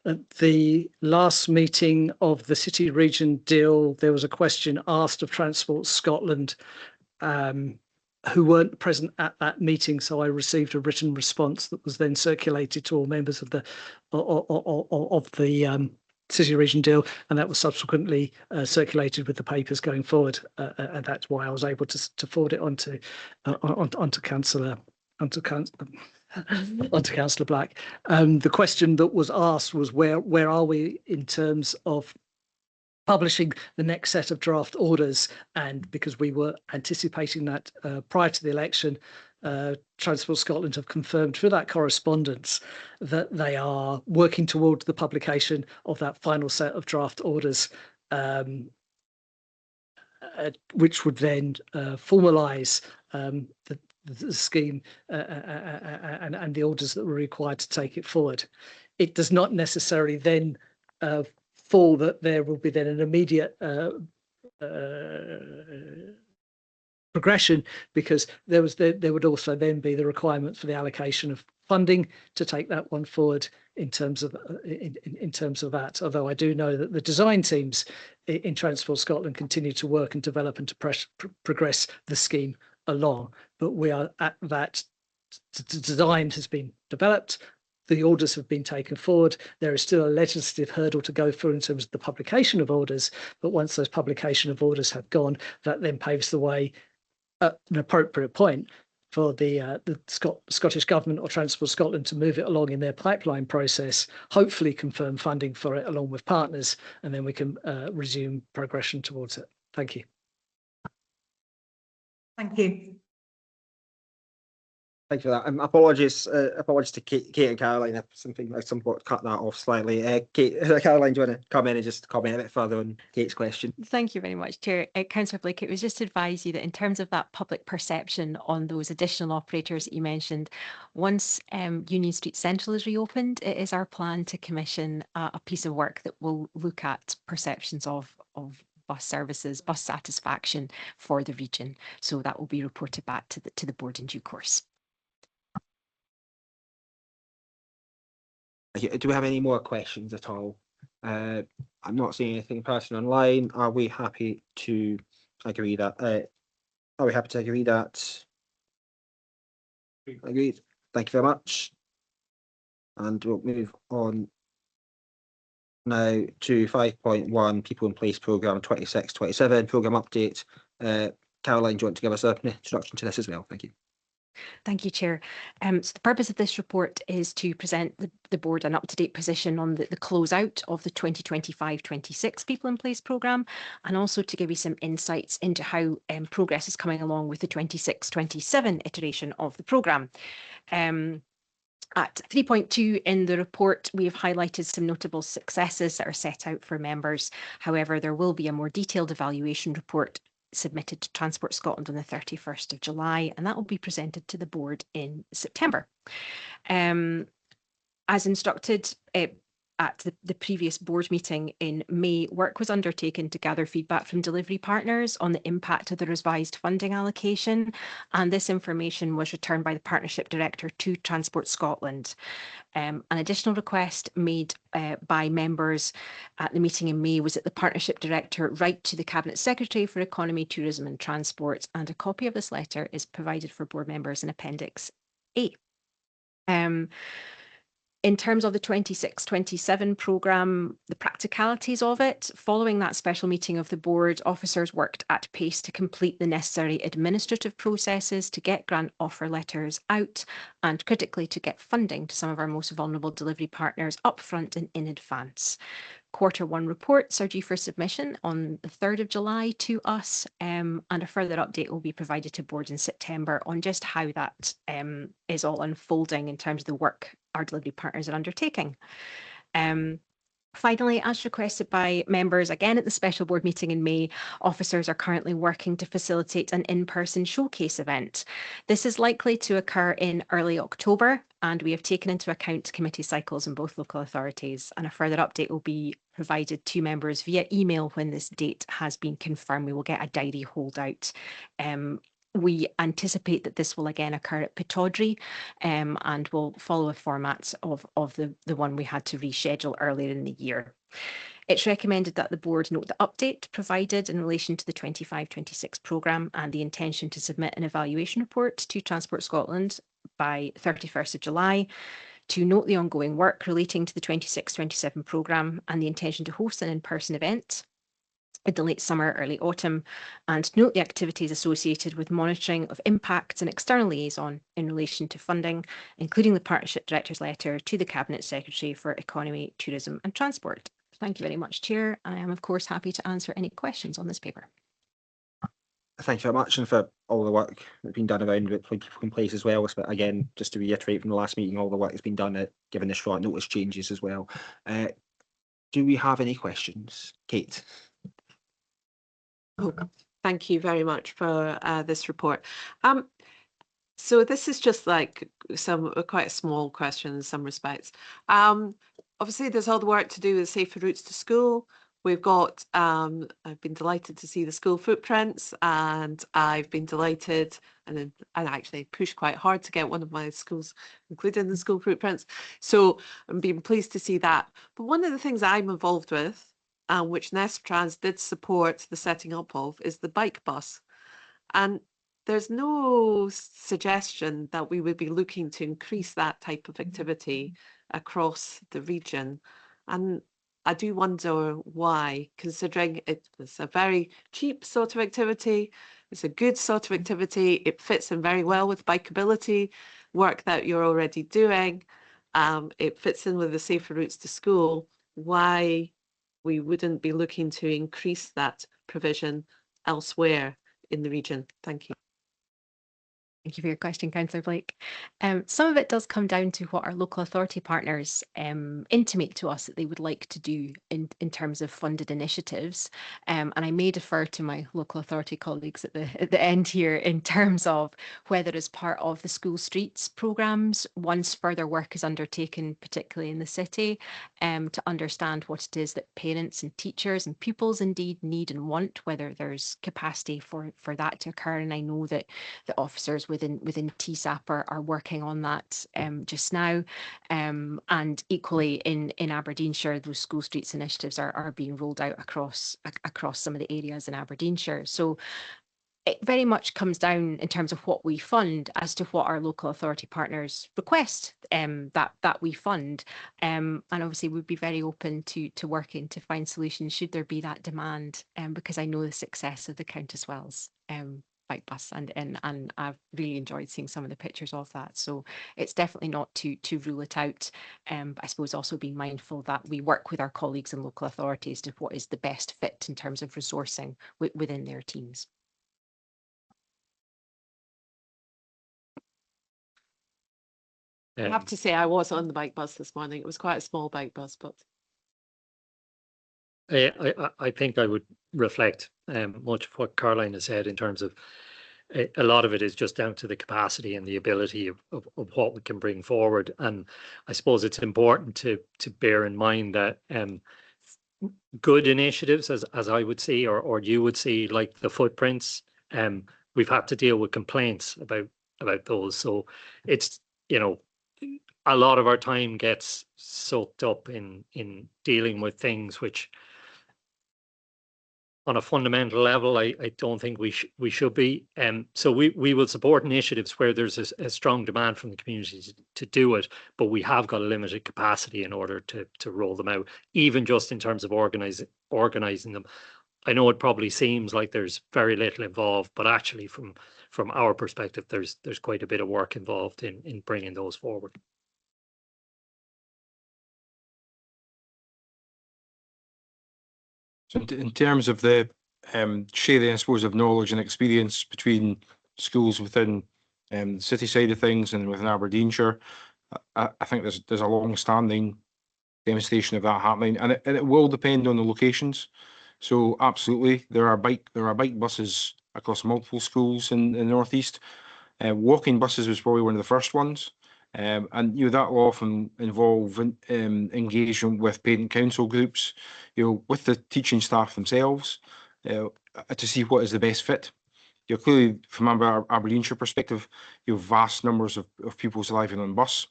at the last meeting of the City Region deal, there was a question asked of Transport Scotland who weren't present at that meeting. So I received a written response that was then circulated to all members of the City Region deal, and that was subsequently circulated with the papers going forward, and that's why I was able to forward it onto Councillor Black. The question that was asked was where are we in terms of publishing the next set of draft orders, and because we were anticipating that prior to the election, Transport Scotland have confirmed through that correspondence that they are working towards the publication of that final set of draft orders, which would then formalise the scheme and the orders that were required to take it forward. It does not necessarily then fall that there will be then an immediate progression, because there would also then be the requirement for the allocation of funding to take that one forward in terms of that. Although I do know that the design teams in Transport Scotland continue to work and develop and to progress the scheme along, but we are at that. The design has been developed. The orders have been taken forward. There is still a legislative hurdle to go through in terms of the publication of orders, but once those publication of orders have gone, that then paves the way at an appropriate point for the Scottish Government or Transport Scotland to move it along in their pipeline process, hopefully confirm funding for it along with partners, and then we can resume progression towards it. Thank you. Thank you. Thank you for that. Apologies to Kate and Caroline if something I somewhat cut that off slightly. Caroline, do you want to come in and just comment a bit further on Kate's question? Thank you very much, Chair. Councillor Blake, it was just to advise you that in terms of that public perception on those additional operators that you mentioned, once Union Street Central is reopened, it is our plan to commission a piece of work that will look at perceptions of bus services, bus satisfaction for the region. So that will be reported back to the board in due course. Do we have any more questions at all? I'm not seeing anything personal online. Are we happy to agree that? Are we happy to agree that? Agreed. Thank you very much. And we'll move on now to 5.1 People in Place Programme 26-27 Programme Update. Caroline, do you want to give us an introduction to this as well? Thank you. Thank you, Chair. So the purpose of this report is to present the board an up-to-date position on the closeout of the 2025-26 People in Place programme, and also to give you some insights into how progress is coming along with the 26-27 iteration of the programme. At 3.2 in the report, we have highlighted some notable successes that are set out for members. However, there will be a more detailed evaluation report submitted to Transport Scotland on the 31st of July, and that will be presented to the board in September. As instructed at the previous board meeting in May, work was undertaken to gather feedback from delivery partners on the impact of the revised funding allocation, and this information was returned by the Partnership Director to Transport Scotland. An additional request made by members at the meeting in May was that the Partnership Director write to the Cabinet Secretary for Economy, Tourism and Transport, and a copy of this letter is provided for board members in Appendix A. In terms of the 26-27 programme, the practicalities of it, following that special meeting of the board, officers worked at pace to complete the necessary administrative processes to get grant offer letters out and critically to get funding to some of our most vulnerable delivery partners upfront and in advance. Q1 reports are due for submission on the 3rd of July to us, and a further update will be provided to board in September on just how that is all unfolding in terms of the work our delivery partners are undertaking. Finally, as requested by members again at the special board meeting in May, officers are currently working to facilitate an in-person showcase event. This is likely to occur in early October, and we have taken into account committee cycles in both local authorities, and a further update will be provided to members via email when this date has been confirmed. We will get a diary holdout. We anticipate that this will again occur at Pittodrie, and will follow a format of the one we had to reschedule earlier in the year. It's recommended that the board note the update provided in relation to the 25-26 programme and the intention to submit an evaluation report to Transport Scotland by 31st of July, to note the ongoing work relating to the 26-27 programme and the intention to host an in-person event in the late summer, early autumn, and note the activities associated with monitoring of impacts and external liaison in relation to funding, including the Partnership Director's letter to the Cabinet Secretary for Economy, Tourism and Transport. Thank you very much, Chair. I am, of course, happy to answer any questions on this paper. Thank you very much, and for all the work that's been done around it, People in Place as well. But again, just to reiterate from the last meeting, all the work that's been done at given the short notice changes as well. Do we have any questions? Kate? Oh, thank you very much for this report. So this is just like some quite a small question in some respects. Obviously, there's all the work to do with safer routes to school. We've got, I've been delighted to see the school footprints, and I've been delighted and actually pushed quite hard to get one of my schools included in the school footprints. So I'm being pleased to see that. But one of the things I'm involved with, which Nestrans did support the setting up of, is the bike bus. And there's no suggestion that we would be looking to increase that type of activity across the region. And I do wonder why, considering it's a very cheap sort of activity, it's a good sort of activity, it fits in very well with bikeability work that you're already doing, it fits in with the safer routes to school, why we wouldn't be looking to increase that provision elsewhere in the region. Thank you. Thank you for your question, Councillor Blake. Some of it does come down to what our local authority partners intimate to us that they would like to do in terms of funded initiatives. And I may defer to my local authority colleagues at the end here in terms of whether as part of the school streets programmes, once further work is undertaken, particularly in the city, to understand what it is that parents and teachers and pupils indeed need and want, whether there's capacity for that to occur. And I know that the officers within TSAP are working on that just now, and equally in Aberdeenshire, those school streets initiatives are being rolled out across some of the areas in Aberdeenshire. So it very much comes down in terms of what we fund as to what our local authority partners request that we fund, and obviously we'd be very open to working to find solutions should there be that demand, because I know the success of the Countess Wells bike bus, and I've really enjoyed seeing some of the pictures of that. So it's definitely not to rule it out, but I suppose also being mindful that we work with our colleagues in local authorities to what is the best fit in terms of resourcing within their teams. I have to say I was on the bike bus this morning. It was quite a small bike bus, but I think I would reflect much of what Caroline has said in terms of a lot of it is just down to the capacity and the ability of what we can bring forward. And I suppose it's important to bear in mind that good initiatives, as I would see, or you would see, like the footprints, we've had to deal with complaints about those. So it's, a lot of our time gets soaked up in dealing with things which, on a fundamental level, I don't think we should be. So we will support initiatives where there's a strong demand from the community to do it, but we have got a limited capacity in order to roll them out, even just in terms of organizing them. I know it probably seems like there's very little involved, but actually from our perspective, there's quite a bit of work involved in bringing those forward. So in terms of the sharing, I suppose, of knowledge and experience between schools within the city side of things and within Aberdeenshire, I think there's a long-standing demonstration of that happening, and it will depend on the locations. So absolutely, there are bike buses across multiple schools in the northeast. Walking buses was probably one of the first ones. And that will often involve engagement with parent council groups, with the teaching staff themselves, to see what is the best fit. Clearly, from an Aberdeenshire perspective, vast numbers of pupils arriving on bus.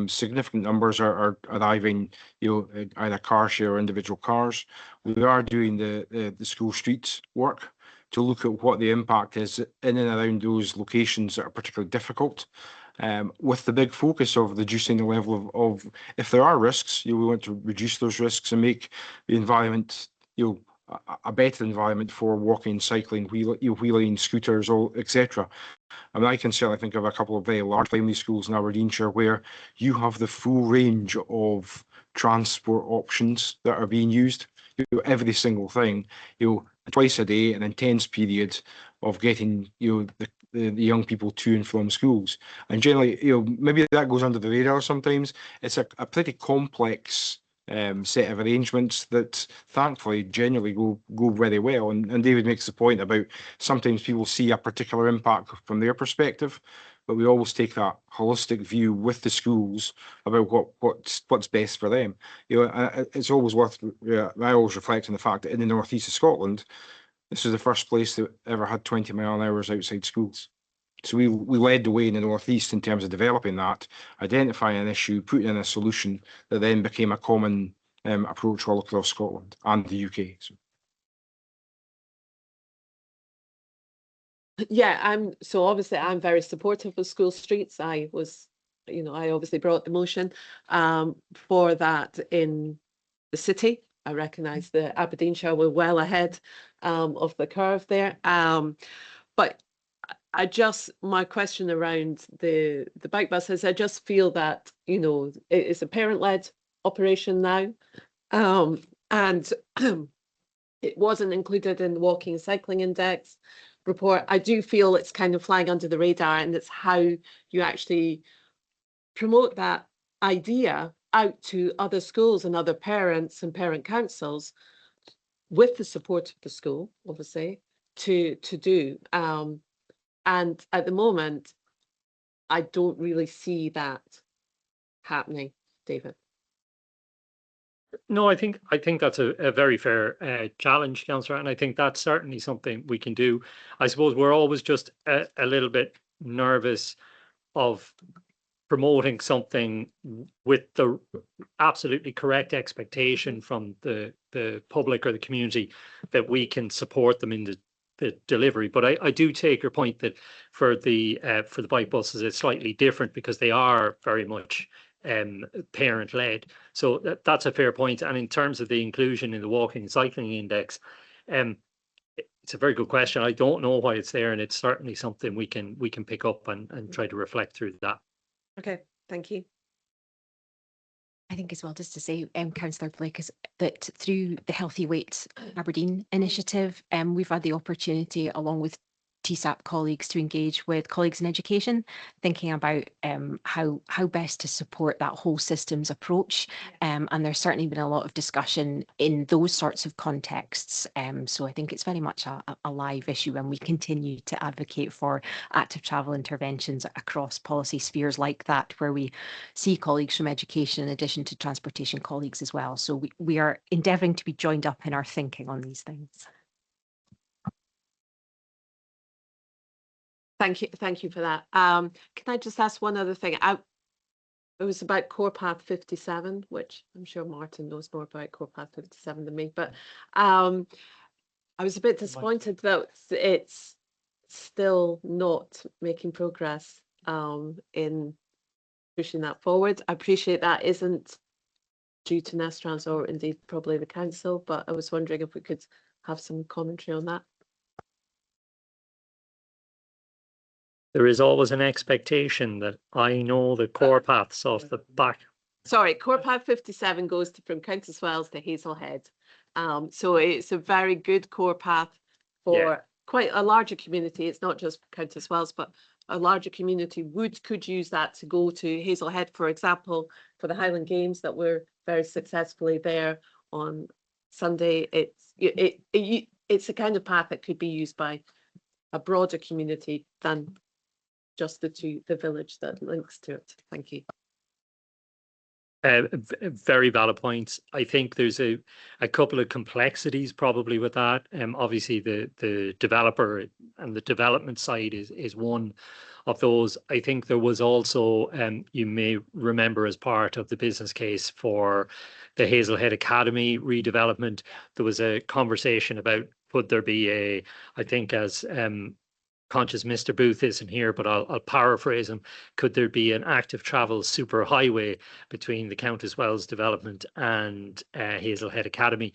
Significant numbers are arriving, either car share or individual cars. We are doing the school streets work to look at what the impact is in and around those locations that are particularly difficult. With the big focus of reducing the level of if there are risks, we want to reduce those risks and make the environment, a better environment for walking, cycling, wheeling, scooters, etc. I mean, I can certainly think of a couple of very large primary schools in Aberdeenshire where you have the full range of transport options that are being used. Every single thing, twice a day, an intense period of getting the young people to and from schools. And generally, maybe that goes under the radar sometimes. It's a pretty complex set of arrangements that thankfully generally go very well. And David makes the point about sometimes people see a particular impact from their perspective, but we always take that holistic view with the schools about what's best for them. It's always worth. I always reflect on the fact that in the northeast of Scotland, this is the first place that ever had 20-mile hours outside schools. So we led the way in the northeast in terms of developing that, identifying an issue, putting in a solution that then became a common approach all across Scotland and the UK. So. Yeah, obviously I'm very supportive of school streets. I obviously brought the motion for that in the city. I recognise the Aberdeenshire were well ahead of the curve there. But my question around the bike buses, I just feel that, it's a parent-led operation now. And it wasn't included in the walking and cycling index report. I do feel it's kind of flying under the radar, and it's how you actually promote that idea out to other schools and other parents and parent councils with the support of the school, obviously, to do. And at the moment, I don't really see that happening, David. No, I think that's a very fair challenge, Councillor, and I think that's certainly something we can do. I suppose we're always just a little bit nervous of promoting something with the absolutely correct expectation from the public or the community that we can support them in the delivery. But I do take your point that for the bike buses, it's slightly different because they are very much parent led. So that's a fair point. And in terms of the inclusion in the walking and cycling index, it's a very good question. I don't know why it's there, and it's certainly something we can pick up and try to reflect through that. Okay, thank you. I think as well, just to say, Councillor Blake, is that through the Healthy Weight Aberdeen initiative, we've had the opportunity, along with TSAP colleagues, to engage with colleagues in education, thinking about how best to support that whole systems approach. And there's certainly been a lot of discussion in those sorts of contexts. So I think it's very much a live issue, and we continue to advocate for active travel interventions across policy spheres like that, where we see colleagues from education in addition to transportation colleagues as well. So we are endeavouring to be joined up in our thinking on these things. Thank you for that. Can I just ask one other thing? It was about Core Path 57, which I'm sure Martin knows more about Core Path 57 than me, but I was a bit disappointed that it's still not making progress in pushing that forward. I appreciate that isn't due to Nestrans or indeed probably the council, but I was wondering if we could have some commentary on that. There is always an expectation that I know the core paths off the back. Sorry, Core Path 57 goes from Countess Wells to Hazelhead. So it's a very good core path for quite a larger community. It's not just Countess Wells, but a larger community could use that to go to Hazelhead, for example, for the Highland Games that were very successfully there on Sunday. It's a kind of path that could be used by a broader community than just the village that links to it. Thank you. Very valid points. I think there's a couple of complexities probably with that. Obviously the developer and the development side is one of those. I think there was also, you may remember, as part of the business case for the Hazelhead Academy redevelopment, there was a conversation about, would there be I think as conscious Mr. Booth isn't here, but I'll paraphrase him. Could there be an active travel superhighway between the Countess Wells development and Hazelhead Academy?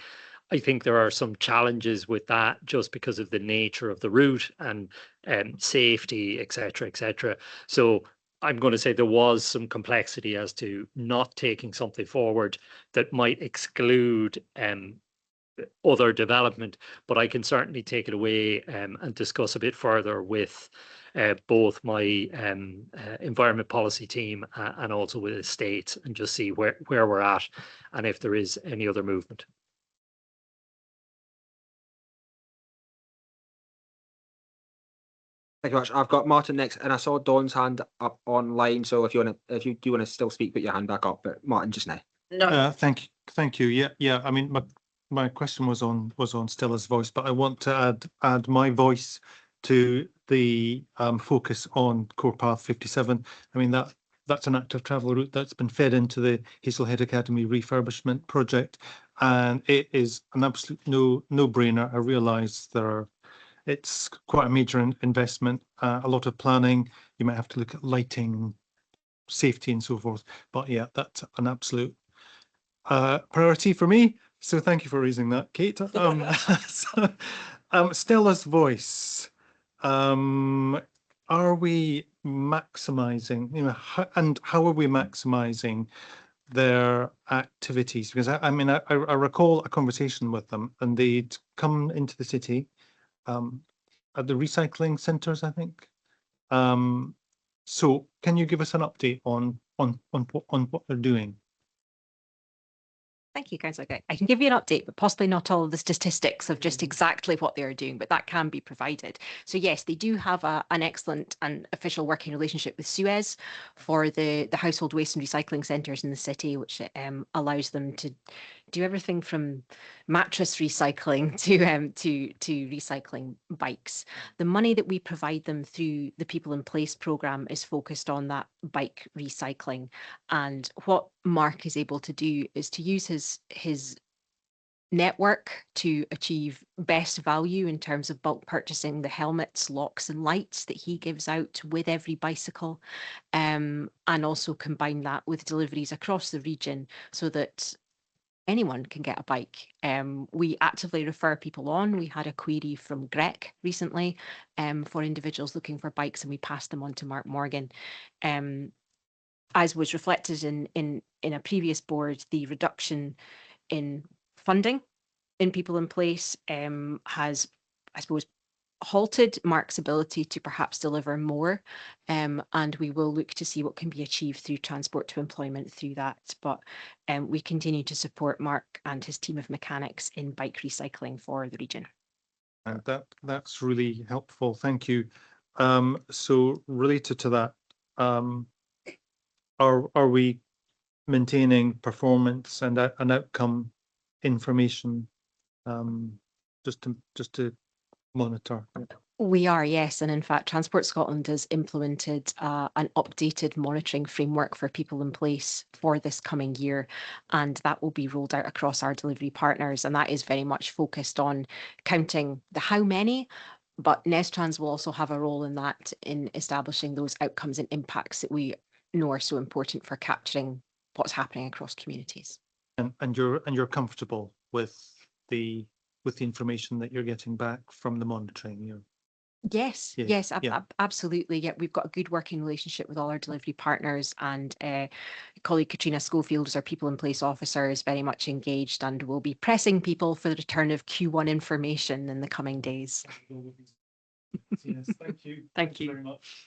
I think there are some challenges with that just because of the nature of the route and safety, etc., etc. So I'm going to say there was some complexity as to not taking something forward that might exclude other development, but I can certainly take it away and discuss a bit further with both my environment policy team and also with the state, and just see where we're at and if there is any other movement. Thank you much. I've got Martin next, and I saw Dawn's hand up online. So if you do want to still speak, put your hand back up. But Martin just now. No. Thank you. Yeah. I mean, my question was on Stella's voice, but I want to add my voice to the focus on Core Path 57. I mean, that's an active travel route that's been fed into the Hazelhead Academy refurbishment project, and it is an absolute no-brainer. I realise it's quite a major investment, a lot of planning. You might have to look at lighting, safety, and so forth. But yeah, that's an absolute priority for me. So thank you for raising that, Kate. Stella's voice. Are we maximising? How are we maximising their activities? Because I mean, I recall a conversation with them, and they'd come into the city at the recycling centres, I think. So can you give us an update on what they're doing? Thank you, Councillor Gregg. I can give you an update, but possibly not all of the statistics of just exactly what they are doing, but that can be provided. So yes, they do have an excellent and official working relationship with Suez for the household waste and recycling centres in the city, which allows them to do everything from mattress recycling to recycling bikes. The money that we provide them through the People in Place programme is focused on that bike recycling. And what Mark is able to do is to use his network to achieve best value in terms of bulk purchasing the helmets, locks and lights that he gives out with every bicycle, and also combine that with deliveries across the region so that anyone can get a bike. We actively refer people on. We had a query from Greg recently for individuals looking for bikes, and we passed them on to Mark Morgan. As was reflected in a previous board, the reduction in funding in People in Place has, I suppose, halted Mark's ability to perhaps deliver more, and we will look to see what can be achieved through Transport to Employment through that. But we continue to support Mark and his team of mechanics in bike recycling for the region. And that's really helpful. Thank you. So related to that, are we maintaining performance and an outcome information just to monitor? We are, yes. And in fact, Transport Scotland has implemented an updated monitoring framework for People in Place for this coming year. And that will be rolled out across our delivery partners. And that is very much focused on counting the how many, but Nestrans will also have a role in that, in establishing those outcomes and impacts that we know are so important for capturing what's happening across communities. And you're comfortable with the information that you're getting back from the monitoring? Yes, absolutely. Yeah, we've got a good working relationship with all our delivery partners, and colleague Katrina Schofield, as our People in Place officer, is very much engaged and will be pressing people for the return of Q1 information in the coming days. Yes, thank you. Thank you very much.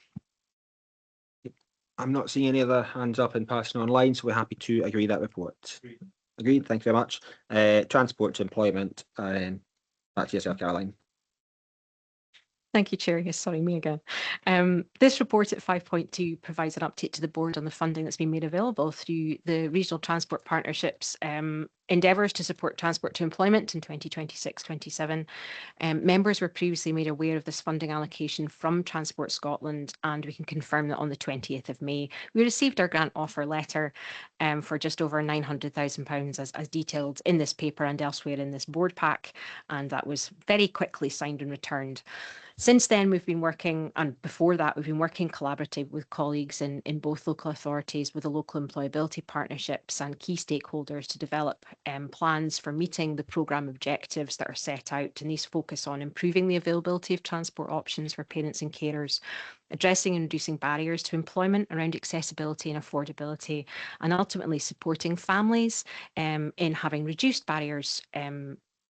I'm not seeing any other hands up in person online, so we're happy to agree that report. Agreed. Thank you very much. Transport to Employment. Back to yourself, Caroline. Thank you, Chair. Yes, sorry, me again. This report at 5.2 provides an update to the board on the funding that's been made available through the Regional Transport Partnerships endeavours to support Transport to Employment in 2026-27. Members were previously made aware of this funding allocation from Transport Scotland, and we can confirm that on the 20th of May, we received our grant offer letter for just over £900,000 as detailed in this paper and elsewhere in this board pack, and that was very quickly signed and returned. Since then, we've been working, and before that, we've been working collaboratively with colleagues in both local authorities, with the local employability partnerships and key stakeholders to develop plans for meeting the programme objectives that are set out. And these focus on improving the availability of transport options for parents and carers, addressing and reducing barriers to employment around accessibility and affordability, and ultimately supporting families in having reduced barriers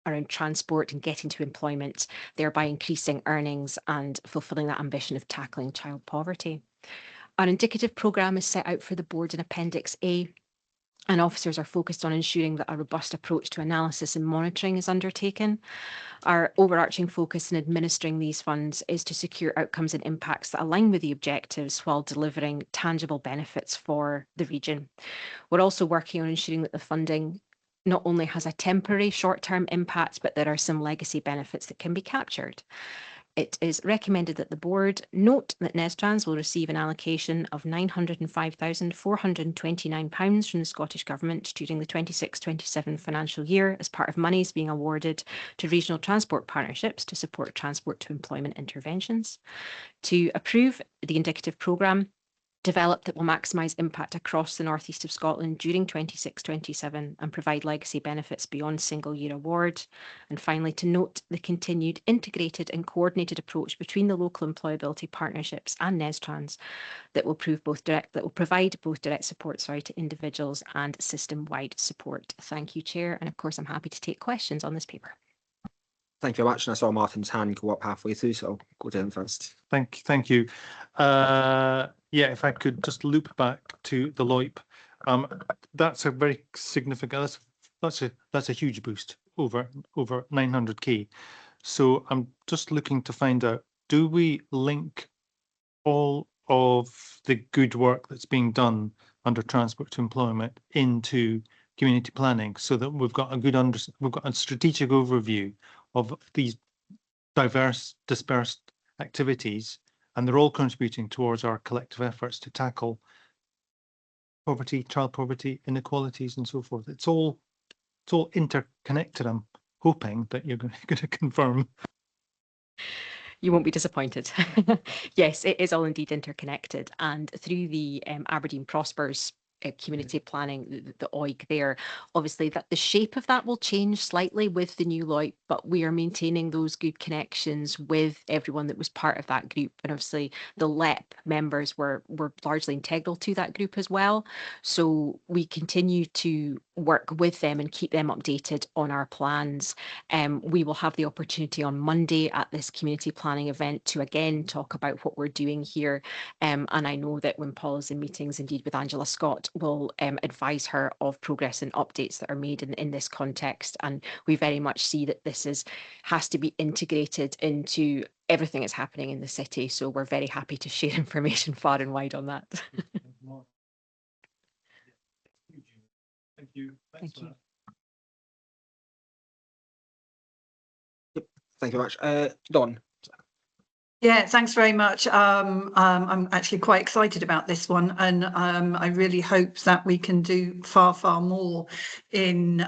around transport and getting to employment, thereby increasing earnings and fulfilling that ambition of tackling child poverty. Our indicative programme is set out for the board in Appendix A. and officers are focused on ensuring that a robust approach to analysis and monitoring is undertaken. Our overarching focus in administering these funds is to secure outcomes and impacts that align with the objectives while delivering tangible benefits for the region. We're also working on ensuring that the funding not only has a temporary short-term impact, but there are some legacy benefits that can be captured. It is recommended that the board note that Nestrans will receive an allocation of £905,429 from the Scottish Government during the 26-27 financial year as part of monies being awarded to regional transport partnerships to support transport to employment interventions. To approve the indicative programme developed that will maximise impact across the North East of Scotland during 26-27 and provide legacy benefits beyond single year award. And finally, to note the continued integrated and coordinated approach between the local employability partnerships and Nestrans that will provide both direct support to individuals and system-wide support. Thank you, Chair. And of course, I'm happy to take questions on this paper. Thank you very much. And I saw Martin's hand go up halfway through, so I'll go down first. Thank you. Yeah, if I could just loop back to the LOIP, that's a very significant. That's a huge boost, over 900k. So I'm just looking to find out: do we link all of the good work that's being done under transport to employment into community planning, so that we've got a strategic overview of these diverse, dispersed activities, and they're all contributing towards our collective efforts to tackle poverty, child poverty, inequalities, and so forth. It's all interconnected. I'm hoping that you're going to confirm. You won't be disappointed. Yes, it is all indeed interconnected, and through the Aberdeen Prospers community planning, the OIG there, obviously that the shape of that will change slightly with the new LOIP, but we are maintaining those good connections with everyone that was part of that group. And obviously the LEP members were largely integral to that group as well. So we continue to work with them and keep them updated on our plans. We will have the opportunity on Monday at this community planning event to again talk about what we're doing here. And I know that when Paul is in meetings, indeed with Angela Scott, will advise her of progress and updates that are made in this context. And we very much see that this has to be integrated into everything that's happening in the city. So we're very happy to share information far and wide on that. Thank you. Thank you. Thank you very much. Dawn. Yeah, thanks very much. I'm actually quite excited about this one, and I really hope that we can do far more in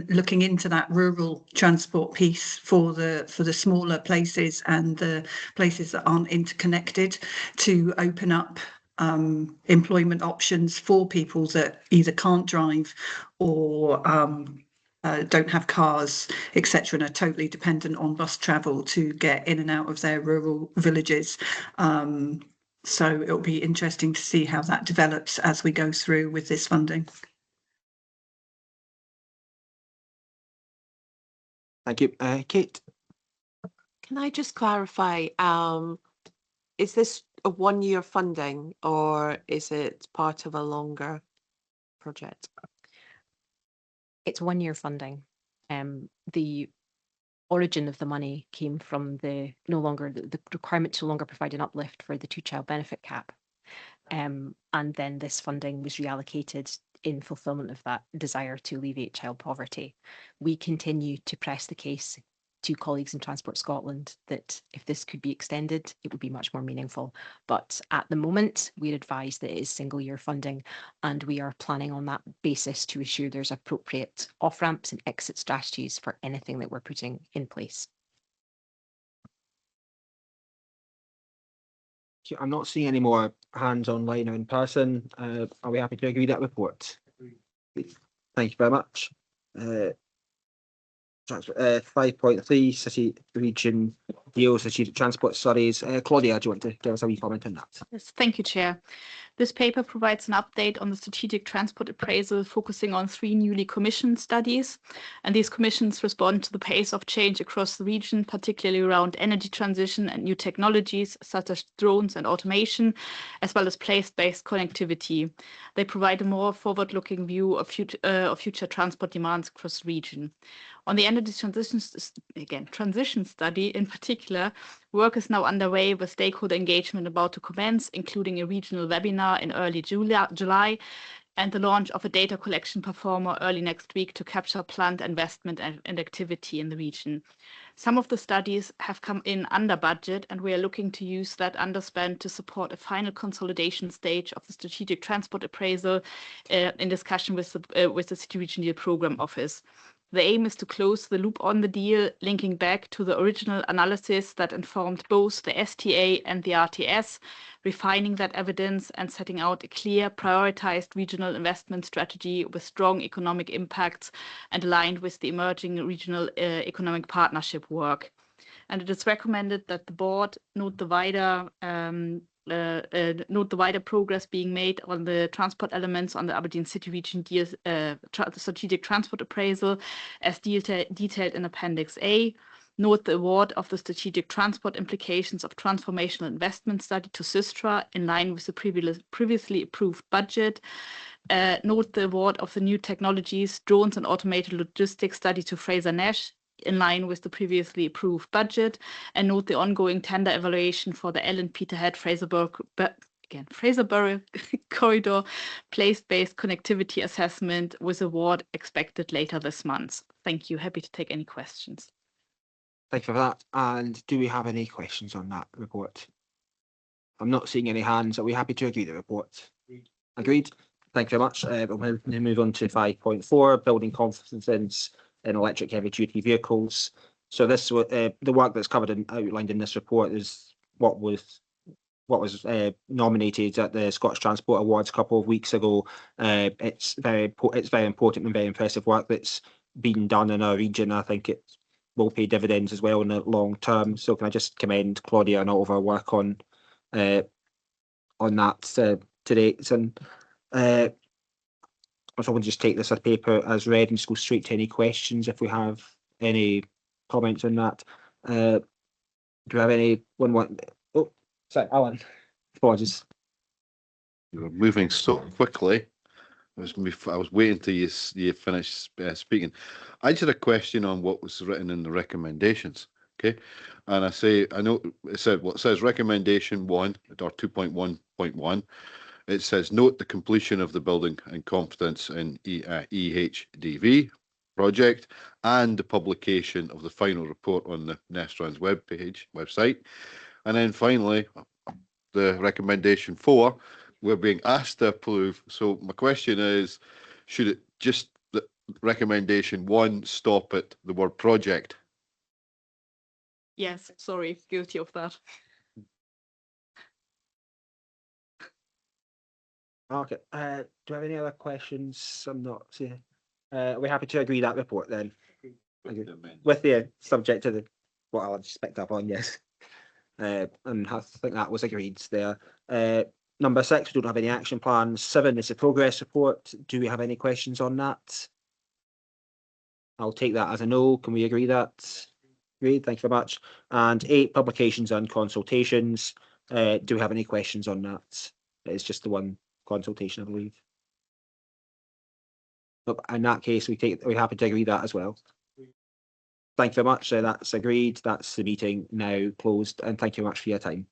looking into that rural transport piece for the smaller places and the places that aren't interconnected, to open up employment options for people that either can't drive or don't have cars, etc., and are totally dependent on bus travel to get in and out of their rural villages. So it'll be interesting to see how that develops as we go through with this funding. Thank you. Kate. Can I just clarify, is this a one-year funding or is it part of a longer project? It's 1 year funding. The origin of the money came from the requirement to no longer provide an uplift for the 2-child benefit cap. And then this funding was reallocated in fulfilment of that desire to alleviate child poverty. We continue to press the case to colleagues in Transport Scotland that if this could be extended, it would be much more meaningful. But at the moment, we're advised that it is single-year funding, and we are planning on that basis to ensure there's appropriate off-ramps and exit strategies for anything that we're putting in place. I'm not seeing any more hands online or in person. Are we happy to agree that report? Thank you very much. 5.3 City Region deals strategic transport studies. Claudia, do you want to give us a wee comment on that? Yes, thank you, Chair. This paper provides an update on the strategic transport appraisal, focusing on 3 newly commissioned studies. And these commissions respond to the pace of change across the region, particularly around energy transition and new technologies such as drones and automation, as well as place-based connectivity. They provide a more forward-looking view of future transport demands across the region. On the energy transition study in particular, work is now underway with stakeholder engagement about to commence, including a regional webinar in early July and the launch of a data collection performer early next week to capture planned investment and activity in the region. Some of the studies have come in under budget, and we are looking to use that underspend to support a final consolidation stage of the strategic transport appraisal in discussion with the City Region Deal Programme Office. The aim is to close the loop on the deal, linking back to the original analysis that informed both the STA and the RTS, refining that evidence and setting out a clear, prioritized regional investment strategy with strong economic impacts and aligned with the emerging regional economic partnership work. And it is recommended that the board note the wider progress being made on the transport elements on the Aberdeen City Region Deal strategic transport appraisal as detailed in Appendix A. Note the award of the strategic transport implications of transformational investment study to Systra in line with the previously approved budget. Note the award of the new technologies, drones and automated logistics study to Fraser-Nash in line with the previously approved budget, and note the ongoing tender evaluation for the Ellen Peterhead Fraserburgh corridor place-based connectivity assessment with award expected later this month. Thank you. Happy to take any questions. Thank you for that. And do we have any questions on that report? I'm not seeing any hands. Are we happy to agree the report? Agreed. Thank you very much. We'll move on to 5.4, building confidence in electric heavy duty vehicles. So this the work that's covered and outlined in this report is what was nominated at the Scottish Transport Awards a couple of weeks ago. It's very important and very impressive work that's been done in our region. I think it will pay dividends as well in the long term. So can I just commend Claudia and all of our work on that to date. And I will just take this as paper as read and just go straight to any questions if we have any comments on that. Do we have anyone? Oh, sorry, Alan. Apologies. You were moving so quickly. I was waiting till you finished speaking. I just had a question on what was written in the recommendations. Okay, and I know it says recommendation 1 or 2.1.1. It says, note the completion of the building and confidence in EHDV project and the publication of the final report on the Nestrans website. And then finally, the recommendation 4, we're being asked to approve. So my question is, should it just the recommendation 1 stop at the word project? Yes, sorry, guilty of that. Okay. Do we have any other questions? I'm not seeing. We're happy to agree that report then. With the subject to what I'll just picked up on, yes. And I think that was agreed there. Number 6, we don't have any action plans. 7 is a progress report. Do we have any questions on that? I'll take that as a no. Can we agree that? Agreed. Thank you very much. And 8, publications and consultations. Do we have any questions on that? It's just the one consultation, I believe. But in that case, we're happy to agree that as well. Thank you very much. That's agreed. That's the meeting now closed, and thank you very much for your time.